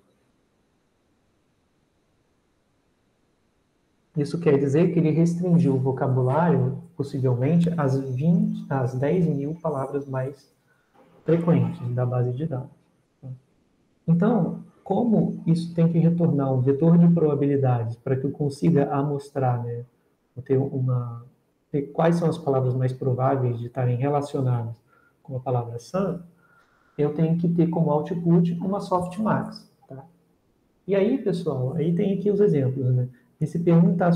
Isso quer dizer que ele restringiu o vocabulário, possivelmente, às 10.000 palavras mais frequentes da base de dados. Então, como isso tem que retornar um vetor de probabilidades para que eu consiga amostrar, né, ter quais são as palavras mais prováveis de estarem relacionadas com a palavra sun, eu tenho que ter como output uma softmax. Tá? E aí, pessoal, aí tem aqui os exemplos, né? Esse P1 está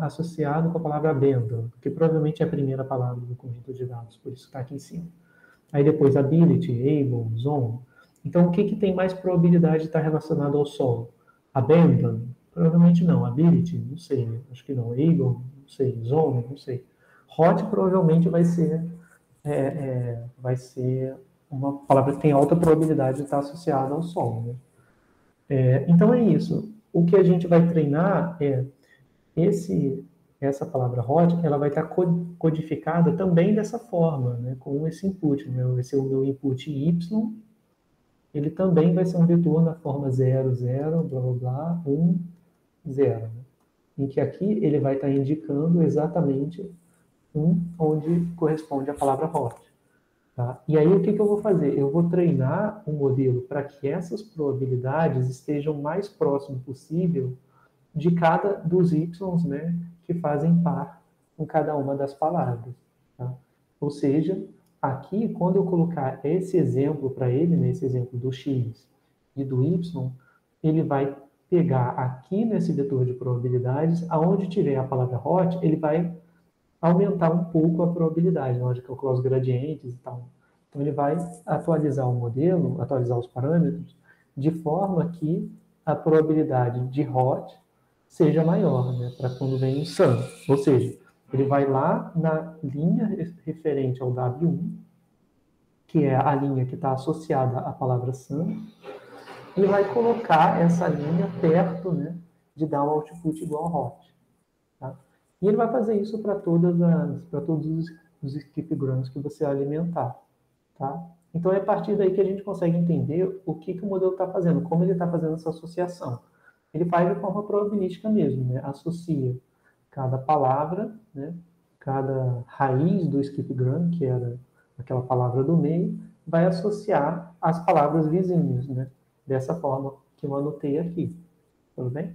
associado com a palavra abandon, que provavelmente é a primeira palavra do conjunto de dados, por isso está aqui em cima. Aí depois ability, able, zone. Então, o que tem mais probabilidade de estar relacionado ao solo? Abandon? Provavelmente não. Ability? Não sei. Acho que não. Able? Não sei. Zone? Não sei. Hot provavelmente vai ser uma palavra que tem alta probabilidade de estar associada ao solo. Né? Então é isso. O que a gente vai treinar é essa palavra hot, ela vai estar codificada também dessa forma, né, com esse input. Vai ser o meu input y, ele também vai ser um vetor na forma 0, 0, blá, blá, blá, 1, 0. Né, em que aqui ele vai estar indicando exatamente onde corresponde a palavra hot. Tá? E aí o que eu vou fazer? Eu vou treinar um modelo para que essas probabilidades estejam o mais próximo possível de cada dos y, né, que fazem par com cada uma das palavras. Tá? Ou seja, aqui, quando eu colocar esse exemplo para ele, né, esse exemplo do x e do y, ele vai pegar aqui nesse vetor de probabilidades, aonde tiver a palavra hot, ele vai aumentar um pouco a probabilidade, na hora de calcular os gradientes e tal. Então, ele vai atualizar o modelo, atualizar os parâmetros, de forma que a probabilidade de hot seja maior, né, para quando vem um sun. Ou seja, ele vai lá na linha referente ao W1, que é a linha que está associada à palavra sun, e vai colocar essa linha perto, né, de dar um output igual a hot. Tá? E ele vai fazer isso para todos os skipgrams que você alimentar. Tá? Então é a partir daí que a gente consegue entender o que o modelo está fazendo, como ele está fazendo essa associação. Ele faz de forma probabilística mesmo, né? Associa cada palavra, né? Cada raiz do skipgram, que era aquela palavra do meio, vai associar as palavras vizinhas, né? Dessa forma que eu anotei aqui. Tudo bem?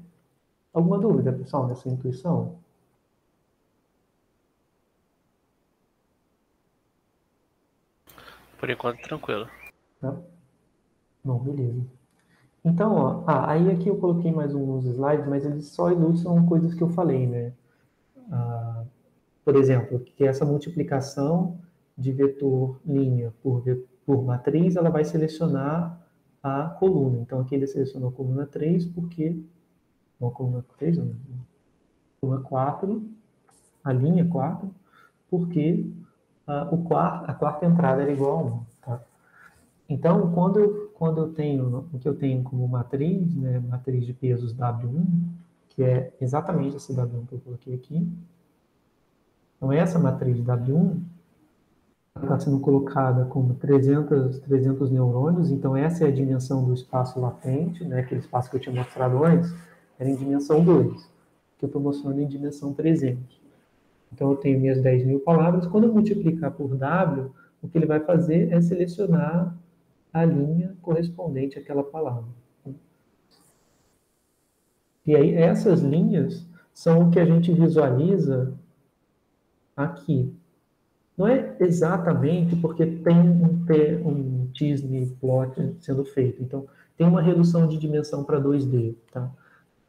Alguma dúvida, pessoal, nessa intuição? Por enquanto, tranquilo. Tá? Bom, beleza. Então, ó, aí aqui eu coloquei mais uns slides, mas eles só ilustram coisas que eu falei, né? Por exemplo, que essa multiplicação de vetor linha por matriz, ela vai selecionar a coluna. Então, aqui ele selecionou a coluna 3, porque... Não, a coluna 3, não. A coluna 4, a linha 4, porque a quarta entrada era igual a 1. Tá? Então, quando eu tenho o que eu tenho como matriz, né, matriz de pesos W1, que é exatamente esse W1 que eu coloquei aqui, então essa matriz W1 está sendo colocada como 300 neurônios, então essa é a dimensão do espaço latente, né, aquele espaço que eu tinha mostrado antes, era em dimensão 2, que eu estou mostrando em dimensão 300. Então eu tenho minhas 10.000 palavras, quando eu multiplicar por W, o que ele vai fazer é selecionar a linha correspondente àquela palavra. E aí essas linhas são o que a gente visualiza aqui. Não é exatamente porque tem um Disney plot sendo feito. Então, tem uma redução de dimensão para 2D. Tá?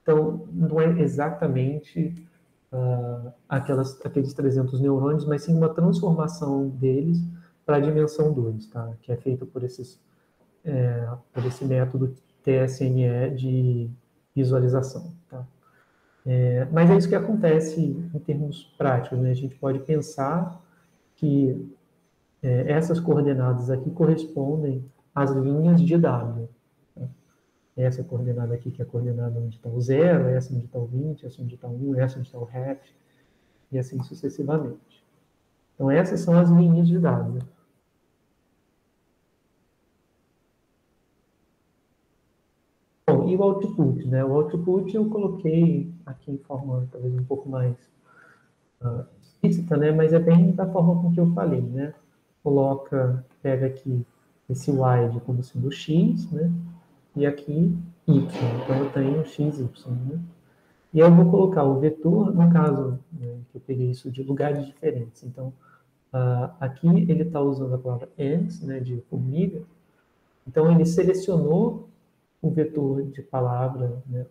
Então, não é exatamente aqueles 300 neurônios, mas sim uma transformação deles para a dimensão 2, tá? Que é feito por esse método TSNE visualização. Tá? Mas é isso que acontece em termos práticos. Né? A gente pode pensar que essas coordenadas aqui correspondem às linhas de W. Tá? Essa coordenada aqui, que é a coordenada onde está o 0, essa onde está o 20, essa onde está o 1, essa onde está o ref, e assim sucessivamente. Então, essas são as linhas de W. Bom, e o output, né? O output eu coloquei aqui em forma talvez um pouco mais explícita, né? Mas é bem da forma com que eu falei, né? Pega aqui esse y como sendo x, né? E aqui y. Então, eu tenho x, y, né? E eu vou colocar o vetor, no caso, né, que eu peguei isso de lugares diferentes. Então, aqui ele está usando a palavra ants, né, de formiga. Então, ele selecionou o vetor de palavra, né,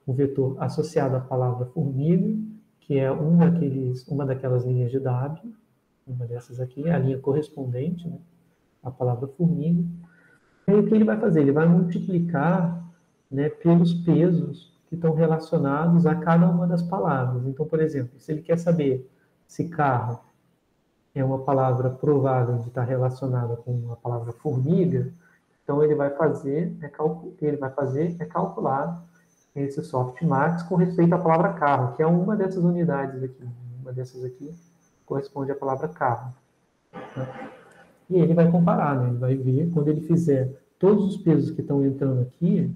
o vetor associado à palavra formiga, que é uma daquelas linhas de W, uma dessas aqui, a linha correspondente, né, à palavra formiga. E aí, o que ele vai fazer? Ele vai multiplicar, né, pelos pesos que estão relacionados a cada uma das palavras. Então, por exemplo, se ele quer saber se carro é uma palavra provável de estar relacionada com a palavra formiga, então ele vai fazer calcular esse softmax com respeito à palavra carro, que é uma dessas unidades aqui. Uma dessas aqui corresponde à palavra carro. Tá? E ele vai comparar, né? Ele vai ver, quando ele fizer todos os pesos que estão entrando aqui,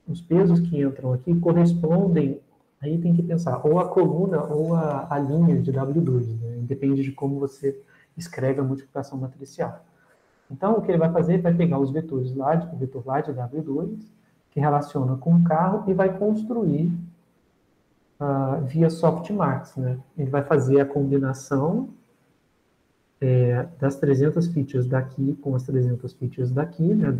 os pesos que entram aqui correspondem, aí tem que pensar, ou a coluna ou a linha de W2, né? Depende de como você escreve a multiplicação matricial. Então, o que ele vai fazer? Ele vai pegar os vetores lá, o vetor lá de W2, que relaciona com o carro, e vai construir via softmax, né? Ele vai fazer a combinação das 300 features daqui com as 300 features daqui, né?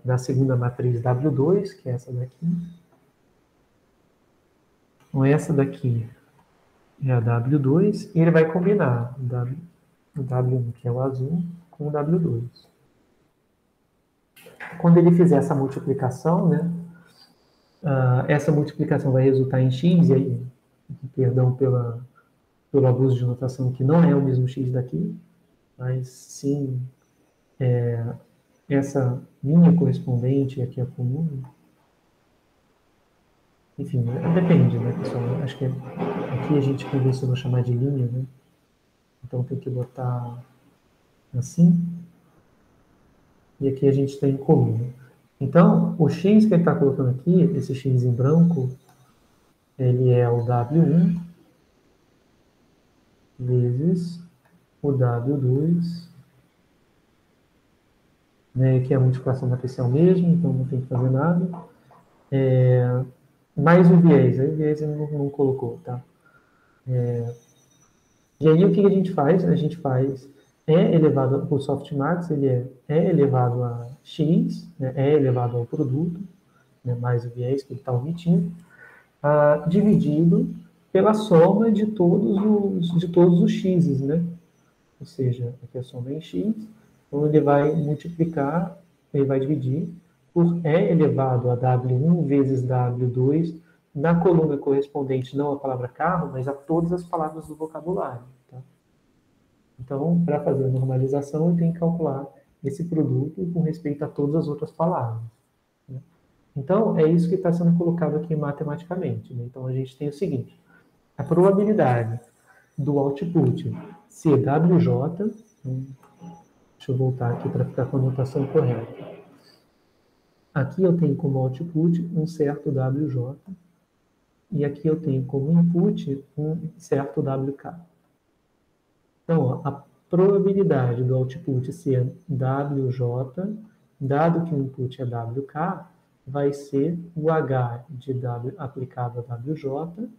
Da segunda matriz W2, que é essa daqui. Então, essa daqui é a W2, e ele vai combinar o W1, que é o azul, com o W2. Quando ele fizer essa multiplicação, né, essa multiplicação vai resultar em x, e aí, perdão pelo abuso de notação, que não é o mesmo x daqui, mas sim essa linha correspondente aqui a comum. Enfim, depende, né, pessoal? Acho que aqui a gente convencionou chamar de linha, né? Então tem que botar assim. E aqui a gente tem em comum. Então, o x que ele está colocando aqui, esse x em branco, ele é o W1 vezes o W2, né, que é a multiplicação matricial mesmo, então não tem que fazer nada. Mais o viés, aí o viés ele não colocou, tá? E aí o que a gente faz? A gente faz elevado, o softmax, ele é elevado a x, né, é elevado ao produto, né, mais o viés que ele está omitindo, dividido pela soma de todos os x's, né? Ou seja, aqui a soma é em x, então ele vai multiplicar, ele vai dividir por E elevado a W1 vezes W2 na coluna correspondente não à palavra carro, mas a todas as palavras do vocabulário. Tá? Então, para fazer a normalização, eu tenho que calcular esse produto com respeito a todas as outras palavras. Né? Então, é isso que está sendo colocado aqui matematicamente. Né? Então, a gente tem o seguinte, a probabilidade do output ser WJ, deixa eu voltar aqui para ficar com a notação correta. Aqui eu tenho como output um certo WJ, e aqui eu tenho como input um certo WK. Então, ó, a probabilidade do output ser WJ, dado que o input é WK, vai ser o H de W aplicado a WJ,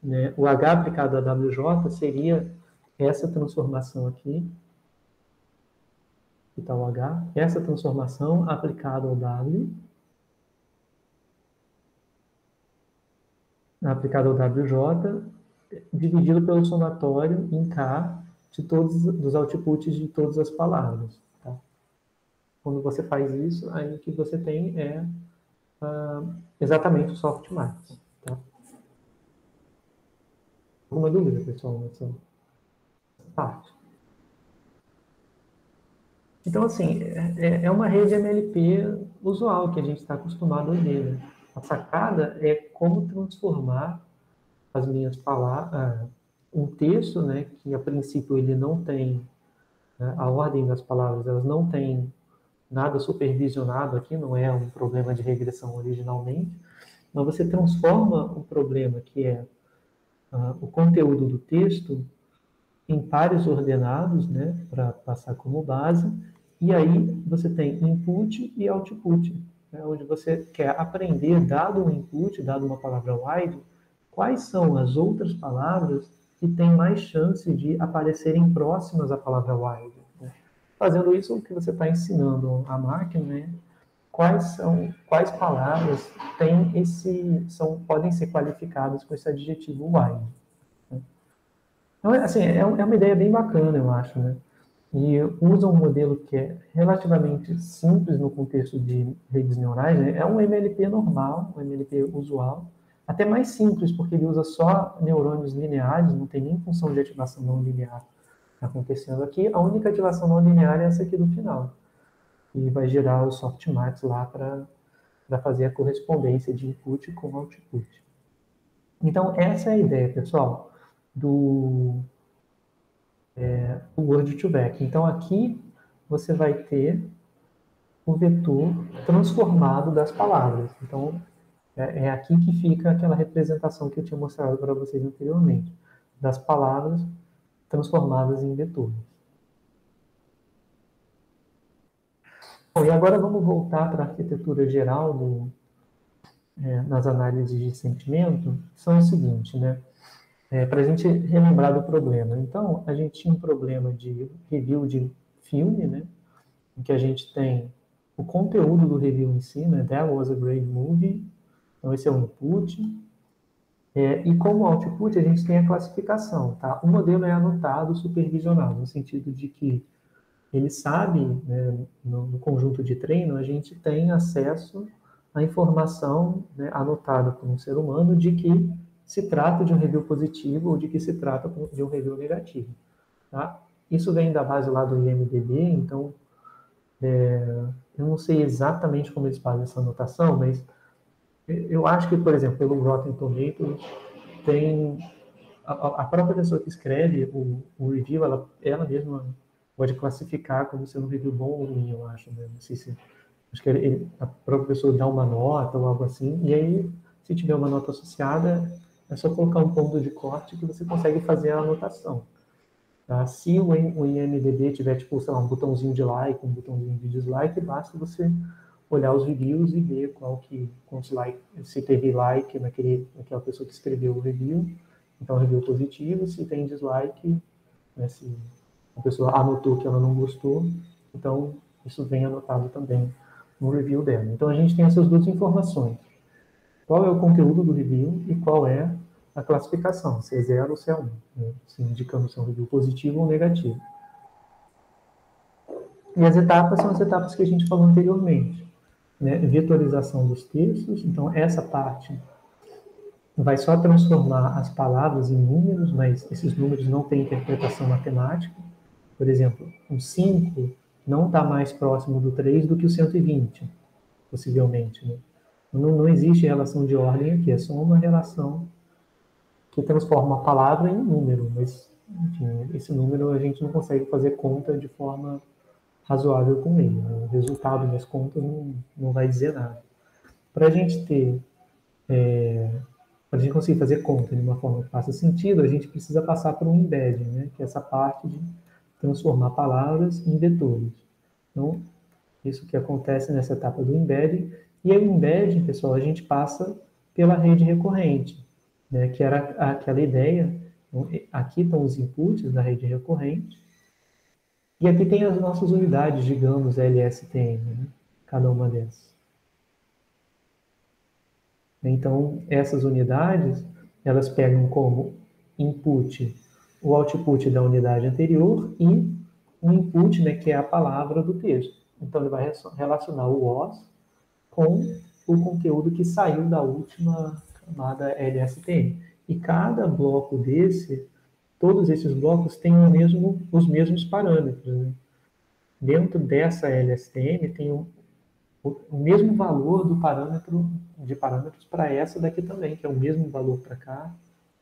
né? O H aplicado a WJ seria essa transformação aqui, que está o H, essa transformação aplicada ao W, aplicada ao WJ, dividido pelo somatório em K de todos os outputs de todas as palavras. Tá? Quando você faz isso, aí o que você tem é exatamente o softmax. Tá? Alguma dúvida, pessoal, nessa parte? Então, assim, é uma rede MLP usual que a gente está acostumado a ver. Né? A sacada é como transformar as minhas palavras, um texto, né, que a princípio ele não tem, né, a ordem das palavras, elas não têm nada supervisionado aqui, não é um problema de regressão originalmente, mas você transforma o problema, que é o conteúdo do texto, em pares ordenados, né, para passar como base, e aí você tem input e output, né, onde você quer aprender, dado um input, dado uma palavra wide, quais são as outras palavras que têm mais chance de aparecerem próximas à palavra wide. Né? Fazendo isso, o que você está ensinando à máquina, né, quais palavras podem ser qualificadas com esse adjetivo wide. Né? Então, assim, é uma ideia bem bacana, eu acho, né? E usa um modelo que é relativamente simples no contexto de redes neurais, né? É um MLP normal, um MLP usual, até mais simples, porque ele usa só neurônios lineares, não tem nem função de ativação não linear acontecendo aqui. A única ativação não linear é essa aqui do final, e vai gerar o softmax lá para fazer a correspondência de input com output. Então, essa é a ideia, pessoal, do Word2Vec. Então, aqui você vai ter o vetor transformado das palavras. Então, é aqui que fica aquela representação que eu tinha mostrado para vocês anteriormente, das palavras transformadas em vetores. Bom, e agora vamos voltar para a arquitetura geral nas análises de sentimento, que são o seguinte, né? Para a gente relembrar do problema. Então, a gente tinha um problema de review de filme, né? Em que a gente tem o conteúdo do review em si, né? That was a great movie. Então, esse é o input. E como output, a gente tem a classificação, tá? O modelo é anotado, supervisionado, no sentido de que ele sabe, né, no conjunto de treino, a gente tem acesso à informação, né, anotada por um ser humano de que se trata de um review positivo ou de que se trata de um review negativo, tá? Isso vem da base lá do IMDb, então eu não sei exatamente como eles fazem essa anotação, mas eu acho que, por exemplo, pelo Rotten Tomatoes, tem a própria pessoa que escreve o review, ela mesma pode classificar como sendo um review bom ou ruim, eu acho. Né? Não sei se, acho que a própria pessoa dá uma nota ou algo assim, e aí, se tiver uma nota associada, é só colocar um ponto de corte que você consegue fazer a anotação. Tá? Se o IMDb tiver, tipo, sei lá, um botãozinho de like, um botãozinho de dislike, basta você olhar os reviews e ver quantos like, se teve like naquela pessoa que escreveu o review, então review positivo. Se tem dislike, né, se a pessoa anotou que ela não gostou, então isso vem anotado também no review dela. Então a gente tem essas duas informações. Qual é o conteúdo do review e qual é a classificação, se é 0 ou se é 1, né, se indicando se é um review positivo ou negativo. E as etapas são as etapas que a gente falou anteriormente. Né, vetorização dos textos, então essa parte vai só transformar as palavras em números, mas esses números não têm interpretação matemática. Por exemplo, o 5 não está mais próximo do 3 do que o 120, possivelmente. Né? Não existe relação de ordem aqui, é só uma relação que transforma a palavra em um número, mas, enfim, esse número a gente não consegue fazer conta de forma razoável com ele. Né? O resultado das contas não vai dizer nada. Para a gente para a gente conseguir fazer conta de uma forma que faça sentido, a gente precisa passar por um embedding, né? Que é essa parte de transformar palavras em vetores. Então, isso que acontece nessa etapa do embedding. E aí, o embedding, pessoal, a gente passa pela rede recorrente, né? Que era aquela ideia. Então, aqui estão os inputs da rede recorrente. E aqui tem as nossas unidades, digamos, LSTM, né? Cada uma dessas. Então, essas unidades, elas pegam como input o output da unidade anterior e um input, né, que é a palavra do texto. Então, ele vai relacionar o was com o conteúdo que saiu da última camada LSTM. E cada bloco desse, todos esses blocos têm os mesmos parâmetros. Né? Dentro dessa LSTM tem o mesmo valor de parâmetros para essa daqui também, que é o mesmo valor para cá,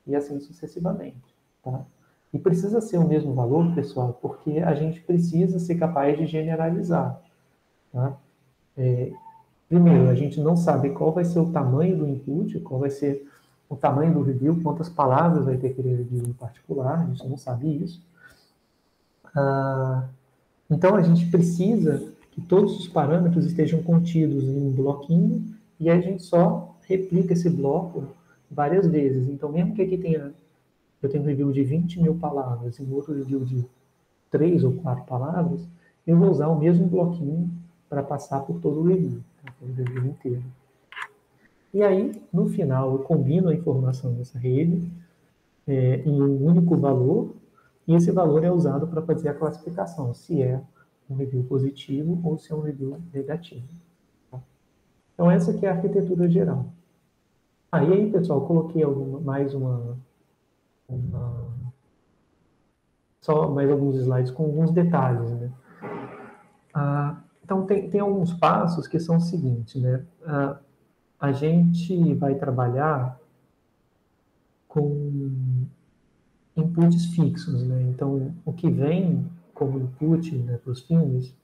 e assim sucessivamente. Tá? E precisa ser o mesmo valor, pessoal, porque a gente precisa ser capaz de generalizar. Tá? Primeiro, a gente não sabe qual vai ser o tamanho do input, qual vai ser o tamanho do review, quantas palavras vai ter aquele review em particular, a gente não sabe isso. Então, a gente precisa que todos os parâmetros estejam contidos em um bloquinho e a gente só replica esse bloco várias vezes. Então, mesmo que aqui eu tenho um review de 20 mil palavras e um outro review de 3 ou 4 palavras, eu vou usar o mesmo bloquinho para passar por todo o review, tá? Por o review inteiro. E aí, no final, eu combino a informação dessa rede em um único valor, e esse valor é usado para fazer a classificação, se é um review positivo ou se é um review negativo. Tá? Então, essa aqui é a arquitetura geral. E aí, pessoal, coloquei só mais alguns slides com alguns detalhes, né? Então, tem alguns passos que são os seguintes, né? A gente vai trabalhar com inputs fixos, né? Então, o que vem como input, né, para os filmes,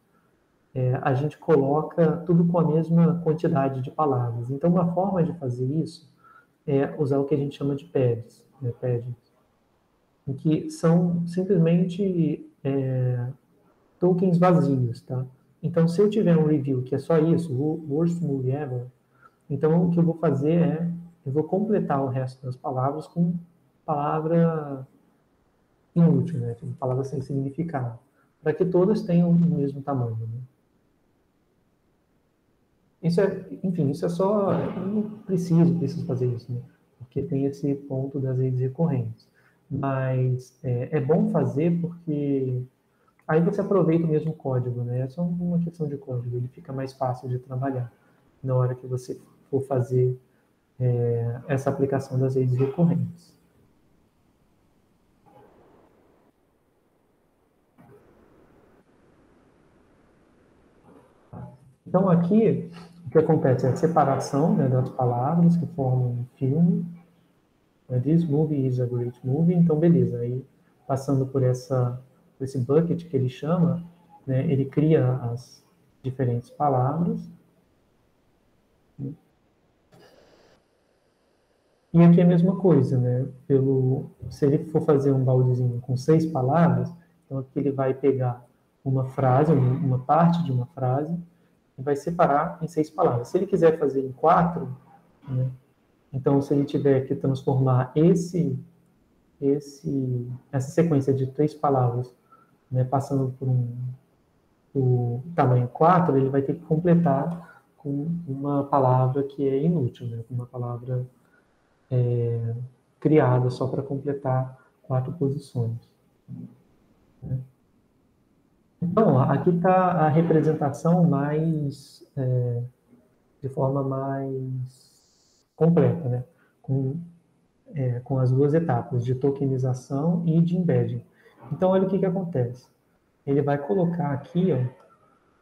a gente coloca tudo com a mesma quantidade de palavras. Então, uma forma de fazer isso é usar o que a gente chama de pads, né, paddings, em que são simplesmente tokens vazios, tá? Então, se eu tiver um review que é só isso, o worst movie ever, então o que eu vou fazer eu vou completar o resto das palavras com palavra inútil, né? Palavra sem significado, para que todas tenham o mesmo tamanho. Né? Isso é só, eu não preciso fazer isso, né? Porque tem esse ponto das redes recorrentes. Mas é bom fazer porque aí você aproveita o mesmo código, né? É só uma questão de código, ele fica mais fácil de trabalhar na hora que você for fazer essa aplicação das redes recorrentes. Então, aqui, o que acontece é a separação, né, das palavras que formam um filme. This movie is a great movie. Então, beleza. Aí, passando por esse bucket que ele chama, né, ele cria as diferentes palavras. E aqui é a mesma coisa, né? Se ele for fazer um baldezinho com 6 palavras, então aqui ele vai pegar uma frase, uma parte de uma frase, e vai separar em 6 palavras. Se ele quiser fazer em 4, né? Então se ele tiver que transformar essa sequência de 3 palavras, né, passando por o tamanho 4, ele vai ter que completar com uma palavra que é inútil, né? Uma palavra criada só para completar 4 posições. Né? Então, aqui está a representação de forma mais completa, né? Com as duas etapas, de tokenização e de embedding. Então, olha o que acontece. Ele vai colocar aqui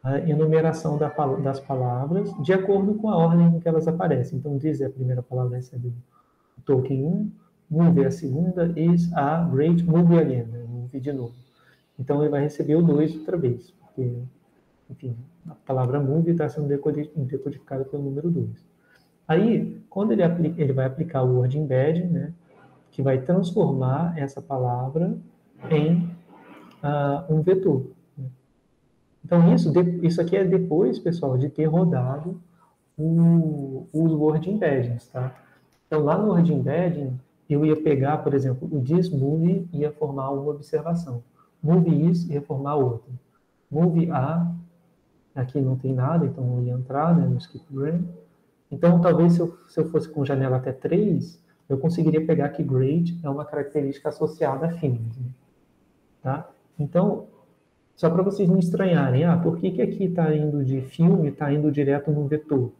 a enumeração das palavras de acordo com a ordem em que elas aparecem. Então, diz a primeira palavra recebe o token 1, movie a segunda, is a great movie again, né? Movie de novo. Então, ele vai receber o 2 outra vez, porque, enfim, a palavra movie está sendo decodificada pelo número 2. Aí, quando ele vai aplicar o word embedding, né, que vai transformar essa palavra em um vetor. Né? Então, isso aqui é depois, pessoal, de ter rodado os word embeddings, tá? Então, lá no word embedding, eu ia pegar, por exemplo, o this movie ia formar uma observação. Movie is ia formar outra. Movie a, aqui não tem nada, então eu ia entrar, né, no skip gram. Então, talvez se eu fosse com janela até 3, eu conseguiria pegar que great é uma característica associada a filmes. Né? Tá? Então, Só para vocês não estranharem, por que que aqui está indo de filme, está indo direto no vetor?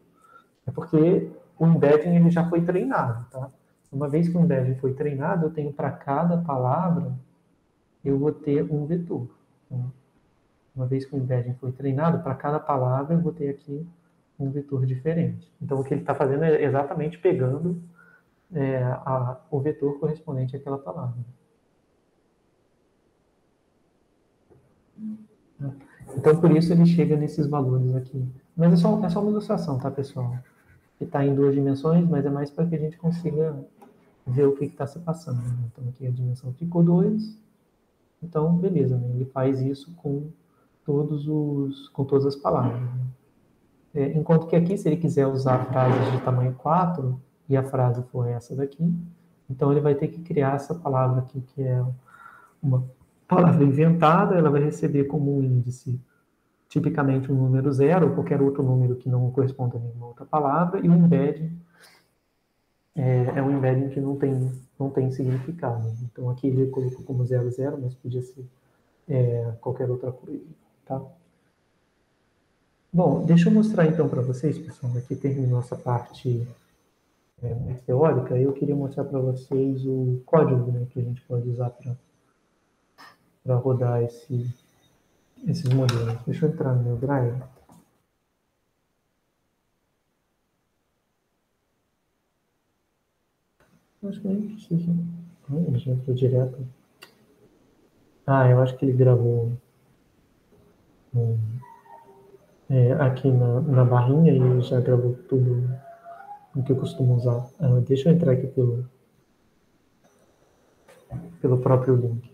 É porque o embedding ele já foi treinado, tá? Uma vez que o embedding foi treinado, eu tenho para cada palavra, eu vou ter um vetor. Então, uma vez que o embedding foi treinado, para cada palavra eu vou ter aqui um vetor diferente. Então, o que ele está fazendo é exatamente pegando o vetor correspondente àquela palavra. Então, por isso ele chega nesses valores aqui. Mas é só uma ilustração, tá, pessoal? Que está em duas dimensões, mas é mais para que a gente consiga ver o que está se passando. Né? Então, aqui a dimensão ficou 2. Então, beleza, né? Ele faz isso com todas as palavras. Né? Enquanto que aqui, se ele quiser usar frases de tamanho 4, e a frase for essa daqui, então ele vai ter que criar essa palavra aqui, que é uma palavra inventada, ela vai receber como um índice, tipicamente um número 0, ou qualquer outro número que não corresponda a nenhuma outra palavra, e o embedding um embedding que não tem significado. Então aqui ele colocou como 00, mas podia ser qualquer outra coisa. Tá? Bom, deixa eu mostrar então para vocês, pessoal, aqui terminou essa parte teórica, eu queria mostrar para vocês o código, né, que a gente pode usar para rodar esses modelos. Deixa eu entrar no meu Drive. Acho que nem precisa. Ele já entrou direto. Eu acho que ele gravou aqui na barrinha e ele já gravou tudo o que eu costumo usar. Deixa eu entrar aqui pelo próprio link.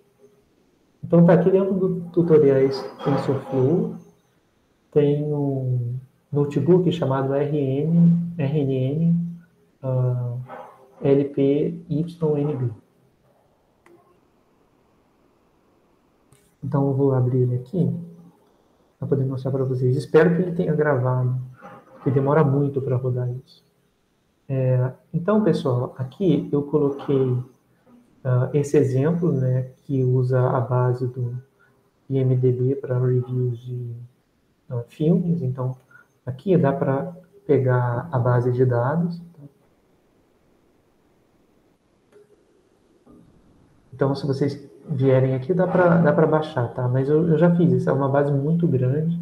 Então tá aqui dentro do tutoriais TensorFlow, tem um notebook chamado RNN LPYNB. Então eu vou abrir ele aqui para poder mostrar para vocês. Espero que ele tenha gravado, porque demora muito para rodar isso. Então, pessoal, aqui eu coloquei esse exemplo, né, que usa a base do IMDb para reviews de filmes. Então, aqui dá para pegar a base de dados. Tá? Então, se vocês vierem aqui, dá para baixar, tá? Mas eu já fiz, isso é uma base muito grande.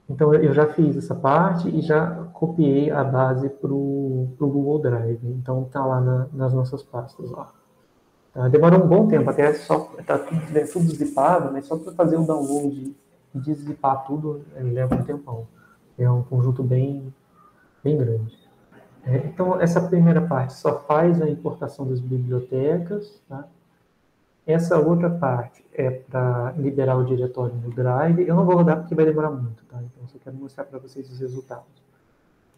Então, eu já fiz essa parte e já copiei a base para o Google Drive. Então, está lá nas nossas pastas. Lá. Tá? Demora um bom tempo, até só está tudo zipado, mas só para fazer o download e deszipar tudo leva um tempão. É um conjunto bem grande. Então, essa primeira parte só faz a importação das bibliotecas. Tá? Essa outra parte é para liberar o diretório no Drive. Eu não vou rodar porque vai demorar muito, tá? Então, eu só quero mostrar para vocês os resultados.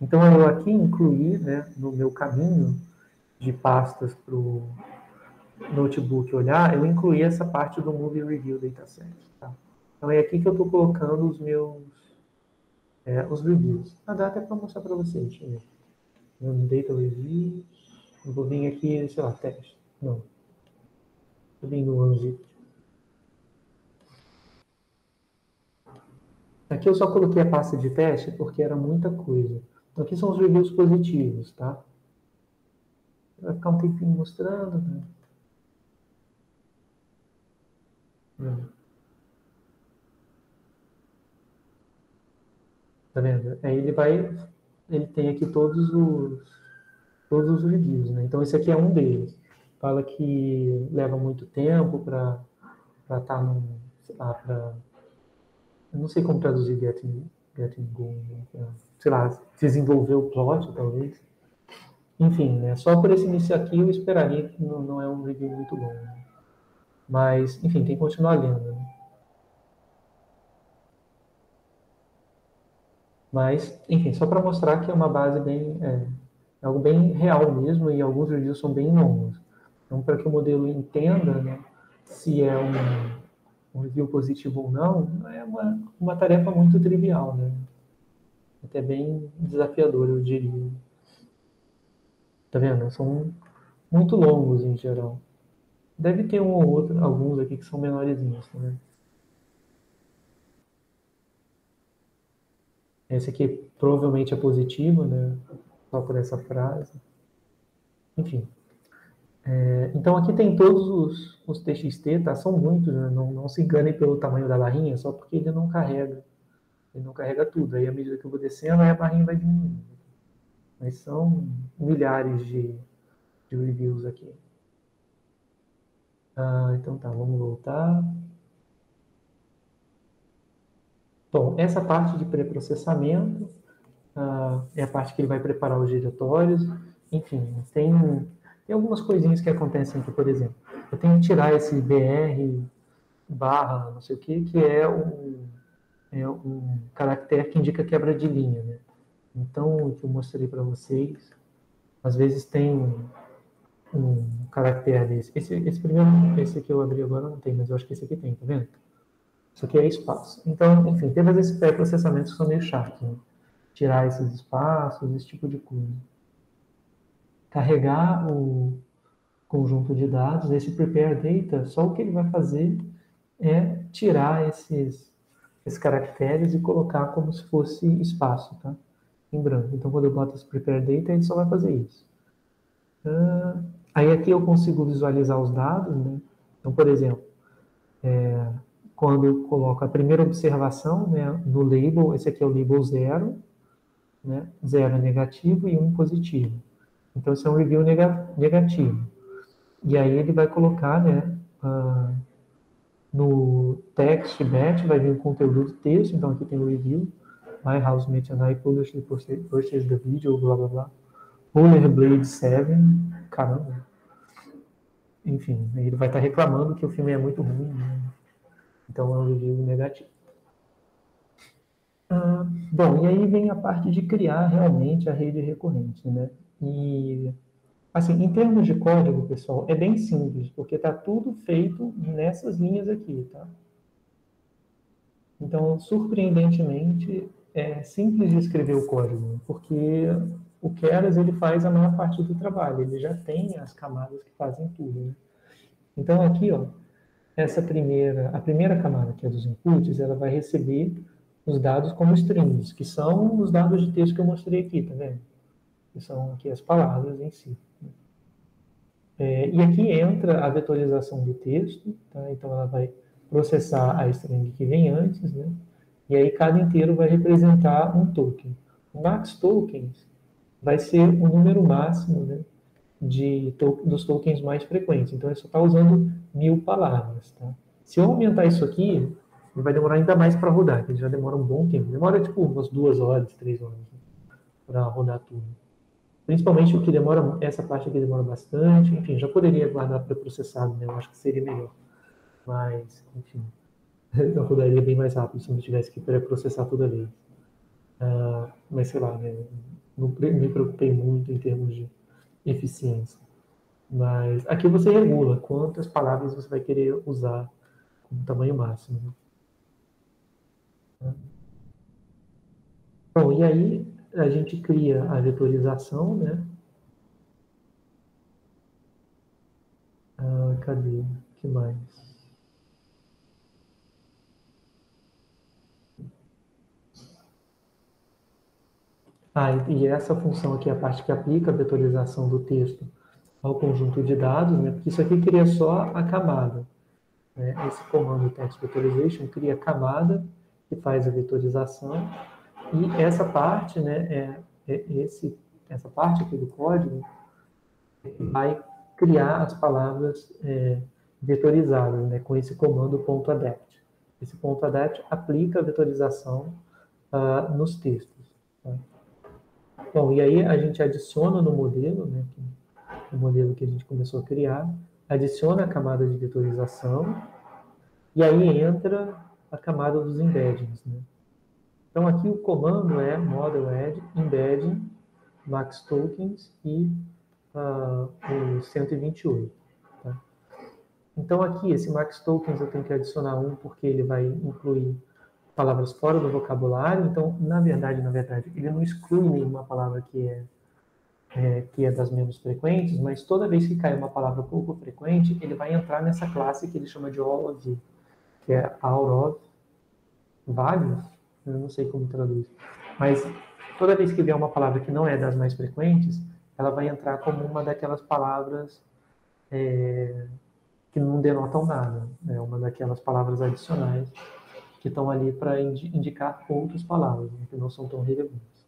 Então, eu aqui incluí, né, no meu caminho de pastas para o notebook olhar, eu incluí essa parte do Movie Review Dataset. Tá? Então, é aqui que eu estou colocando os reviews. Dá até para mostrar para vocês. Deixa eu ver. No Data Review. Eu vou vir aqui, sei lá, teste. Não. Eu vim no Unzip. Aqui eu só coloquei a pasta de teste porque era muita coisa. Então aqui são os reviews positivos, tá? Vai ficar um tempinho mostrando. Né? Tá vendo? Aí ele tem aqui todos os reviews, né? Então esse aqui é um deles. Fala que leva muito tempo para estar sei lá, eu não sei como traduzir getting going, né? Sei lá, desenvolver o plot, talvez. Enfim, né? Só por esse início aqui eu esperaria que não é um review muito longo. Né? Mas, enfim, tem que continuar lendo. Né? Mas, enfim, só para mostrar que é uma base algo bem real mesmo e alguns reviews são bem longos. Então, para que o modelo entenda, né, se é um review positivo ou não é uma tarefa muito trivial, né? Até bem desafiador, eu diria. Tá vendo? São muito longos em geral. Deve ter um ou outro, alguns aqui que são menorzinhos, né? Esse aqui provavelmente é positivo, né? Só por essa frase. Enfim. Então aqui tem todos os TXT, tá? São muitos, né? Não se enganem pelo tamanho da barrinha, só porque ele não carrega. Ele não carrega tudo. Aí à medida que eu vou descendo, aí a barrinha vai diminuindo. Mas são milhares de reviews aqui. Então tá, vamos voltar. Bom, essa parte de pré-processamento é a parte que ele vai preparar os diretórios. Enfim, tem algumas coisinhas que acontecem aqui, por exemplo. Eu tenho que tirar esse BR barra, não sei o que é um caractere que indica quebra de linha, né? Então, o que eu mostrei para vocês, às vezes tem um caractere desse. Esse primeiro, esse que eu abri agora não tem, mas eu acho que esse aqui tem, tá vendo? Isso aqui é espaço. Então, enfim, tem esses pré-processamentos que são meio chatos, né? Tirar esses espaços, esse tipo de coisa. Carregar o conjunto de dados, esse prepare data, só o que ele vai fazer é tirar esses caracteres e colocar como se fosse espaço, tá? Em branco. Então, quando eu boto esse prepare data, ele só vai fazer isso. Aí aqui eu consigo visualizar os dados, né? Então, por exemplo, quando eu coloco a primeira observação, né, no label, esse aqui é o label 0, né? 0 é negativo e 1 positivo. Então, esse é um review negativo. E aí ele vai colocar, né, no text batch, vai vir o conteúdo do texto, então aqui tem o review, My housemate and I purchased the video, blá blá blá. Rollerblade 7, caramba. Enfim, ele vai estar reclamando que o filme é muito ruim, né? Então é um review negativo. Bom, e aí vem a parte de criar realmente a rede recorrente, né? E, assim, em termos de código, pessoal, é bem simples, porque está tudo feito nessas linhas aqui, tá? Então, surpreendentemente, é simples de escrever o código, porque o Keras ele faz a maior parte do trabalho, ele já tem as camadas que fazem tudo, né? Então, aqui, ó, a primeira camada, que é dos inputs, ela vai receber os dados como strings, que são os dados de texto que eu mostrei aqui, tá vendo? Que são aqui as palavras em si. E aqui entra a vetorização do texto, tá? Então ela vai processar a string que vem antes, né? E aí cada inteiro vai representar um token. O max tokens vai ser o número máximo, né, dos tokens mais frequentes. Então ele só está usando 1000 palavras, tá? Se eu aumentar isso aqui, ele vai demorar ainda mais para rodar, porque ele já demora um bom tempo. Demora tipo umas 2 horas, 3 horas, né, para rodar tudo. Principalmente o que demora, essa parte aqui demora bastante. Enfim, já poderia guardar pré-processado, né? Eu acho que seria melhor. Mas, enfim, eu rodaria bem mais rápido se não tivesse que pré-processar toda vez. Mas sei lá, né? Não me preocupei muito em termos de eficiência. Mas aqui você regula quantas palavras você vai querer usar como tamanho máximo. Né? Bom, e aí a gente cria a vetorização, né? Cadê? O que mais? E essa função aqui é a parte que aplica a vetorização do texto ao conjunto de dados, né? Porque isso aqui cria só a camada. Né? Esse comando text vectorization cria a camada que faz a vetorização e essa parte, né, essa parte aqui do código vai criar as palavras vetorizadas, né, com esse comando .adapt. Esse .adapt aplica a vetorização nos textos. Tá? Bom, e aí a gente adiciona no modelo, né, o modelo que a gente começou a criar, adiciona a camada de vetorização e aí entra a camada dos embeddings. Né? Então aqui o comando é model add embedding max tokens e o 128. Tá? Então aqui esse max tokens eu tenho que adicionar um porque ele vai incluir palavras fora do vocabulário. Então na verdade ele não exclui nenhuma palavra que é que é das menos frequentes, mas toda vez que cai uma palavra pouco frequente, ele vai entrar nessa classe que ele chama de all of, que é out of, vários, eu não sei como traduz, mas toda vez que vier uma palavra que não é das mais frequentes, ela vai entrar como uma daquelas palavras que não denotam nada, né? Uma daquelas palavras adicionais que estão ali para indicar outras palavras, né, que não são tão relevantes.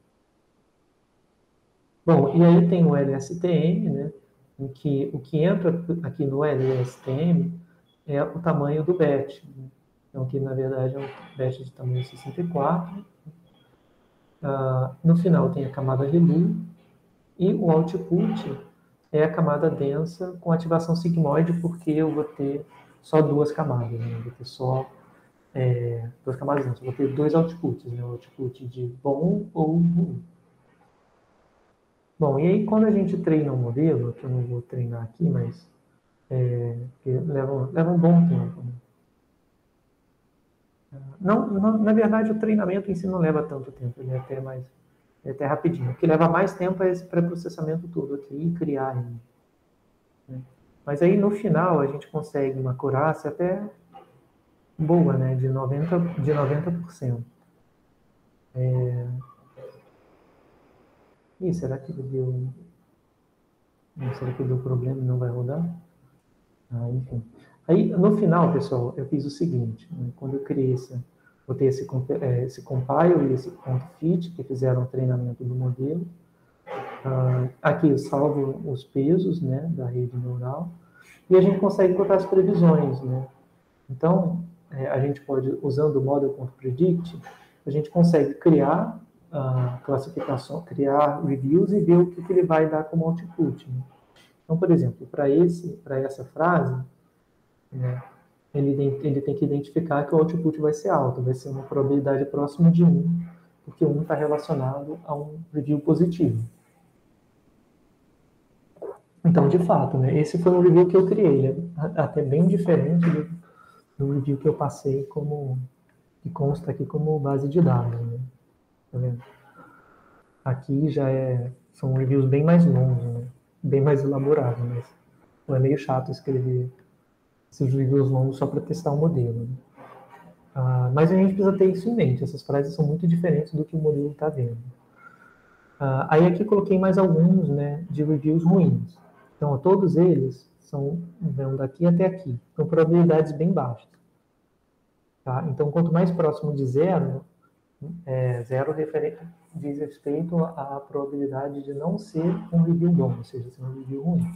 Bom, e aí tem o LSTM, né, em que o que entra aqui no LSTM é o tamanho do batch. Né? Então, aqui, na verdade, é um batch de tamanho 64. No final tem a camada ReLU, e o output é a camada densa com ativação sigmoide, porque eu vou ter só duas camadas, né? Eu vou ter só duas camadas densas. Eu vou ter dois outputs, né? O output de bom ou ruim. Bom, e aí quando a gente treina um modelo, que eu não vou treinar aqui, mas leva um bom tempo. Né? Não, na verdade, o treinamento em si não leva tanto tempo, ele é até rapidinho. O que leva mais tempo é esse pré-processamento todo aqui e criar ele. Né? Mas aí no final a gente consegue uma acurácia até boa, né, de 90%. Ih, será que deu. Será que deu problema e não vai rodar? Enfim. Aí, no final, pessoal, eu fiz o seguinte, né, quando eu criei botei esse compile e esse .fit, que fizeram o treinamento do modelo. Aqui eu salvo os pesos, né, da rede neural, e a gente consegue botar as previsões, né. Então, a gente pode, usando o model.predict, a gente consegue criar a classificação, criar reviews e ver o que ele vai dar como output. Né? Então, por exemplo, para essa frase, né, ele tem que identificar que o output vai ser alto, vai ser uma probabilidade próxima de 1, porque 1 está relacionado a um review positivo. Então, de fato, né, esse foi um review que eu criei, né, até bem diferente do review que eu passei que consta aqui como base de dados. Né? Tá vendo? Aqui são reviews bem mais longos, né? Bem mais elaborados, mas é meio chato escrever esses reviews longos só para testar o modelo. Né? Mas a gente precisa ter isso em mente, essas frases são muito diferentes do que o modelo está vendo. Aí aqui coloquei mais alguns, né, de reviews ruins. Então, todos eles vão daqui até aqui, com probabilidades bem baixas. Tá? Então, quanto mais próximo de zero, zero diz respeito à probabilidade de não ser um review bom, ou seja, ser um review ruim.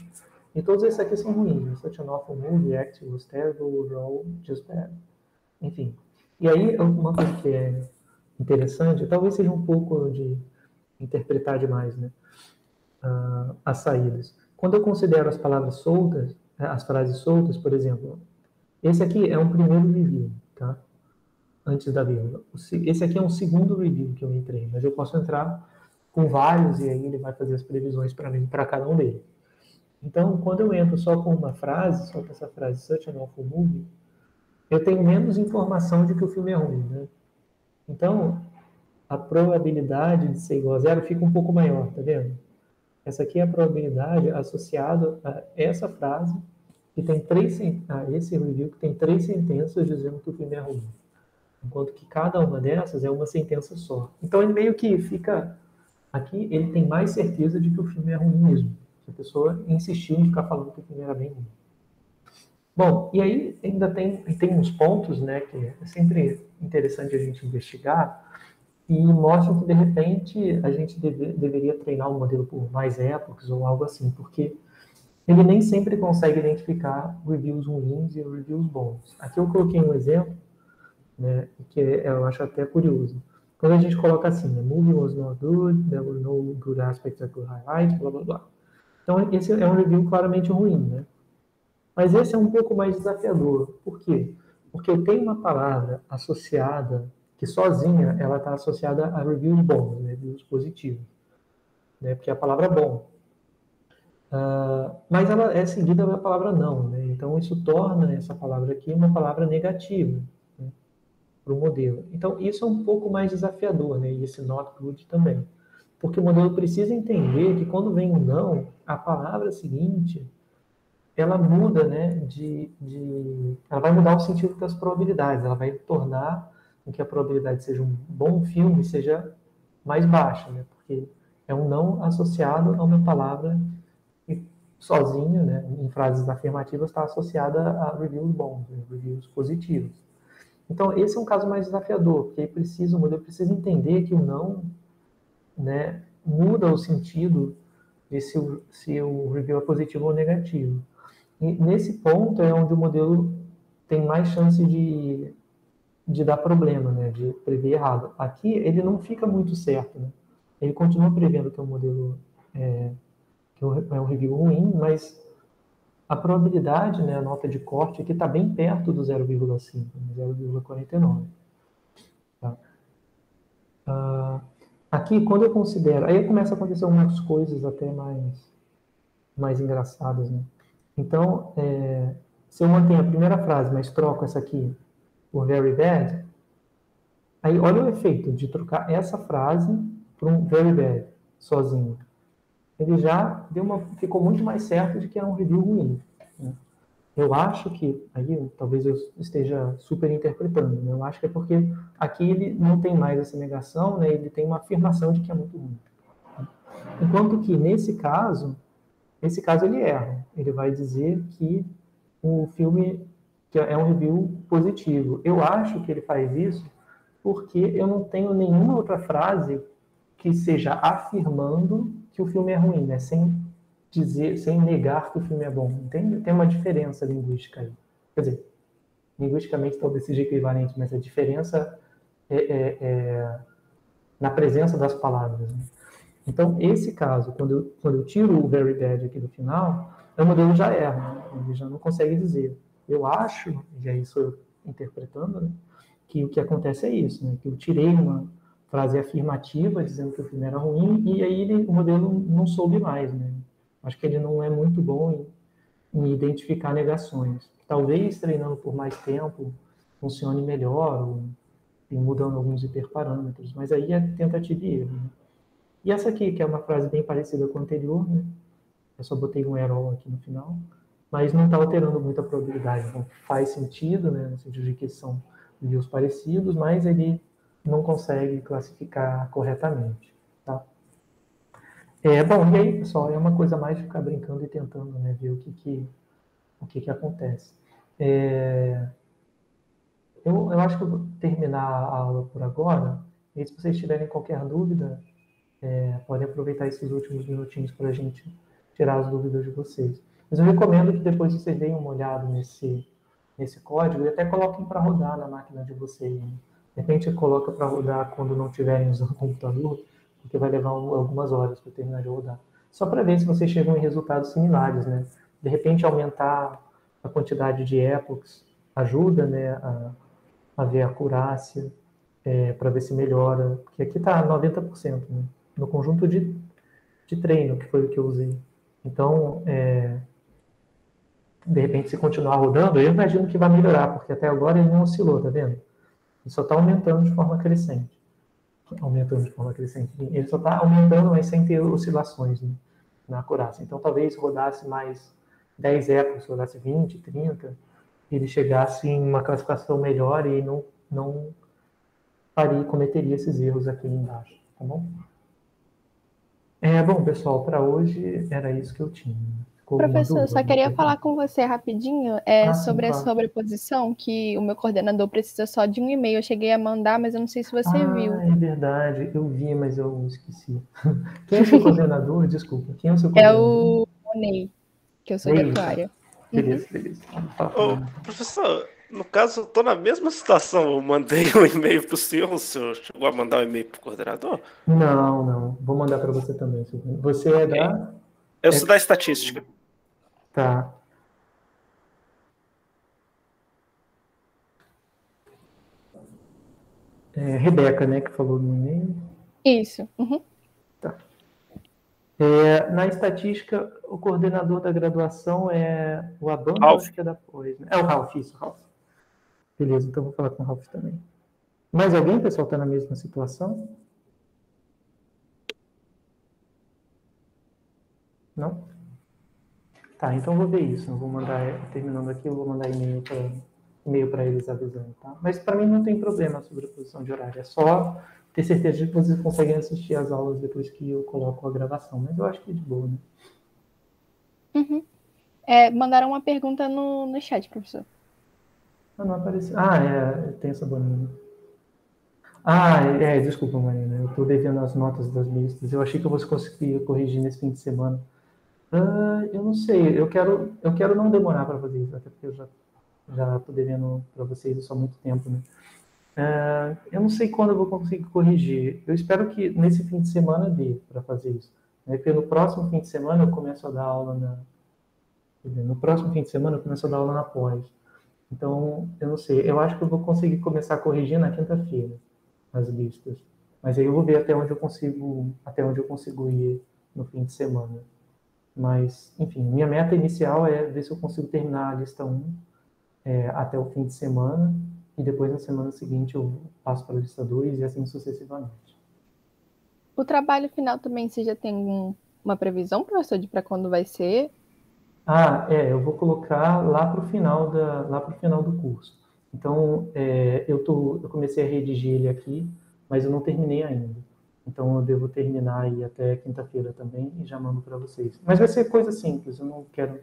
E todos esses aqui são ruins, né? Such an awful movie, act was terrible, raw, just bad. Enfim. E aí, uma coisa que é interessante, talvez seja um pouco de interpretar demais, né? As saídas. Quando eu considero as palavras soltas, as frases soltas, por exemplo, esse aqui é um primeiro review, tá? Antes da vírgula. Esse aqui é um segundo review que eu entrei, mas eu posso entrar com vários e aí ele vai fazer as previsões para mim, para cada um deles. Então, quando eu entro só com uma frase, só com essa frase such an awful movie, eu tenho menos informação de que o filme é ruim, né? Então, a probabilidade de ser igual a zero fica um pouco maior, tá vendo? Essa aqui é a probabilidade associada a essa frase que tem esse review que tem 3 sentenças dizendo que o filme é ruim. Enquanto que cada uma dessas é uma sentença só. Então ele meio que fica... Aqui ele tem mais certeza de que o filme é ruim mesmo. Se a pessoa insistiu em ficar falando que o filme era bem ruim. Bom, e aí ainda tem uns pontos, né, que é sempre interessante a gente investigar e mostram que, de repente, a gente deveria treinar o modelo por mais épocas ou algo assim, porque ele nem sempre consegue identificar reviews ruins e reviews bons. Aqui eu coloquei um exemplo, né, que eu acho até curioso. Quando a gente coloca assim, the movie was not good, there were no good aspects that could highlight, blá blá blá. Então esse é um review claramente ruim, né? Mas esse é um pouco mais desafiador. Por quê? Porque eu tenho uma palavra associada, que sozinha ela está associada a reviews bons, né, reviews positivos, né, porque é a palavra bom. Mas ela é seguida pela palavra não, né? Então isso torna essa palavra aqui uma palavra negativa, né, para o modelo. Então, isso é um pouco mais desafiador, né? E esse not good também. Porque o modelo precisa entender que quando vem um não, a palavra seguinte, ela muda, né, ela vai mudar o sentido das probabilidades, ela vai tornar com que a probabilidade de seja um bom filme seja mais baixa, né, porque é um não associado a uma palavra que sozinho, né, em frases afirmativas, está associada a reviews bons, né, reviews positivos. Então, esse é um caso mais desafiador, porque o modelo precisa entender que o não, né, muda o sentido de se o review é positivo ou negativo. E nesse ponto é onde o modelo tem mais chance de dar problema, né, de prever errado. Aqui ele não fica muito certo, né? Ele continua prevendo que o modelo que é um review ruim, mas a probabilidade, né, a nota de corte aqui está bem perto do 0,5, 0,49. Tá? Aqui, quando eu considero... Aí começa a acontecer algumas coisas até mais engraçadas, né? Então, se eu mantenho a primeira frase, mas troco essa aqui por very bad, aí olha o efeito de trocar essa frase por um very bad, sozinho. Ele já ficou muito mais certo de que é um review ruim. Né? Eu acho que, aí talvez eu esteja super interpretando, né? Eu acho que é porque aqui ele não tem mais essa negação, né? Ele tem uma afirmação de que é muito ruim. Enquanto que nesse caso ele erra. Ele vai dizer que o filme que é um review positivo. Eu acho que ele faz isso porque eu não tenho nenhuma outra frase que seja afirmando que o filme é ruim, né? Sem negar que o filme é bom. Entende? Tem uma diferença linguística aí. Quer dizer, linguisticamente talvez seja equivalente, mas a diferença é na presença das palavras. Né? Então, esse caso, quando eu tiro o very bad aqui do final, o modelo já erra, né? Ele já não consegue dizer. Eu acho, e aí sou eu interpretando, né, que o que acontece é isso, né, que eu tirei uma frase afirmativa dizendo que o filme era ruim e aí o modelo não soube mais. Né? Acho que ele não é muito bom em identificar negações. Talvez treinando por mais tempo funcione melhor, ou mudando alguns hiperparâmetros, mas aí é tentativa e erro. Né? E essa aqui, que é uma frase bem parecida com a anterior, né? Eu só botei um arrow aqui no final, mas não está alterando muito a probabilidade. Então, faz sentido, né? No sentido de que são views parecidos, mas ele não consegue classificar corretamente. Tá? Bom, e aí, pessoal, é uma coisa mais de ficar brincando e tentando, né, ver o que acontece. Eu acho que eu vou terminar a aula por agora, e se vocês tiverem qualquer dúvida, podem aproveitar esses últimos minutinhos para a gente tirar as dúvidas de vocês. Mas eu recomendo que depois vocês deem uma olhada nesse código e até coloquem para rodar na máquina de vocês. Né? De repente, coloca para rodar quando não estiverem usando o computador, porque vai levar algumas horas para terminar de rodar. Só para ver se vocês chegam em resultados similares. Né? De repente, aumentar a quantidade de epochs ajuda, né, a ver a acurácia, para ver se melhora. Porque aqui está 90%, né? No conjunto de treino, que foi o que eu usei. Então, de repente, se continuar rodando, eu imagino que vai melhorar, porque até agora ele não oscilou, tá vendo? Ele só está aumentando de forma crescente. Ele só está aumentando, mas sem ter oscilações, né, na acurácia. Então, talvez rodasse mais 10 épocas, rodasse 20, 30, ele chegasse em uma classificação melhor e não cometeria esses erros aqui embaixo, tá bom? Bom, pessoal, para hoje era isso que eu tinha. Ficou alguma Professor, eu dúvida? só queria falar com você rapidinho sobre sim, a claro. sobreposição, que o meu coordenador precisa só de um e-mail. Eu cheguei a mandar, mas eu não sei se você viu. É verdade. Eu vi, mas eu esqueci. Quem é o seu coordenador? Desculpa. Quem é o seu É coordenador? o Ney, que eu sou de atuária. Beleza. Professor, no caso, eu tô na mesma situação. Eu mandei um e-mail pro senhor, o senhor chegou a mandar um e-mail pro coordenador? Não. Vou mandar para você também. Você é da... Eu sou da estatística. Tá. Rebeca, né, que falou no e-mail. Isso. Uhum. Tá. Na estatística, o coordenador da graduação é o Abanto, acho que é da pós, né? É o Ralph, isso, Ralph. Beleza, então vou falar com o Ralph também. Mais alguém, pessoal, está na mesma situação? Não? Tá, então eu vou ver isso. Eu vou mandar, terminando aqui, eu vou mandar e-mail para eles avisando, tá? Mas para mim não tem problema sobre a posição de horário. É só ter certeza de que vocês conseguem assistir as aulas depois que eu coloco a gravação. Mas eu acho que é de boa, né? Uhum. Mandaram uma pergunta no chat, professor. Ah, não apareceu. Tem essa boninha. Desculpa, Marina. Eu estou devendo as notas das listas. Eu achei que eu fosse conseguir corrigir nesse fim de semana. Eu não sei. Eu quero não demorar para fazer isso, até porque eu já estou devendo para vocês isso há muito tempo, né? Eu não sei quando eu vou conseguir corrigir. Eu espero que nesse fim de semana dê para fazer isso. Porque no próximo fim de semana eu começo a dar aula no próximo fim de semana eu começo a dar aula na pós. Então, eu não sei. Eu acho que eu vou conseguir começar a corrigir na quinta-feira as listas. Mas aí eu vou ver até onde eu consigo ir no fim de semana. Mas, enfim, minha meta inicial é ver se eu consigo terminar a lista 1 até o fim de semana, e depois na semana seguinte eu passo para a lista 2 e assim sucessivamente. O trabalho final também, você já tem uma previsão, professor, de para quando vai ser? Eu vou colocar lá para o final do curso. Então, eu comecei a redigir ele aqui, mas eu não terminei ainda. Então, eu devo terminar aí até quinta-feira também e já mando para vocês. Mas vai ser coisa simples, eu não quero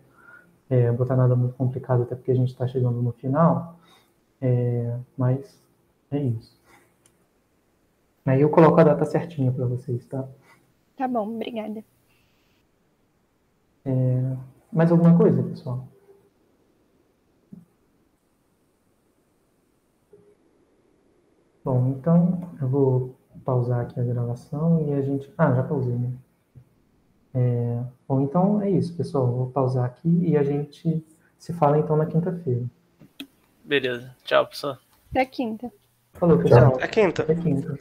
botar nada muito complicado, até porque a gente está chegando no final. Mas é isso. Aí eu coloco a data certinha para vocês, tá? Tá bom, obrigada. Mais alguma coisa, pessoal? Bom, então eu vou pausar aqui a gravação e a gente... já pausei, né? Bom, então é isso, pessoal. Vou pausar aqui e a gente se fala então na quinta-feira. Beleza. Tchau, professor. Até quinta. Falou, pessoal. Até quinta. Até quinta.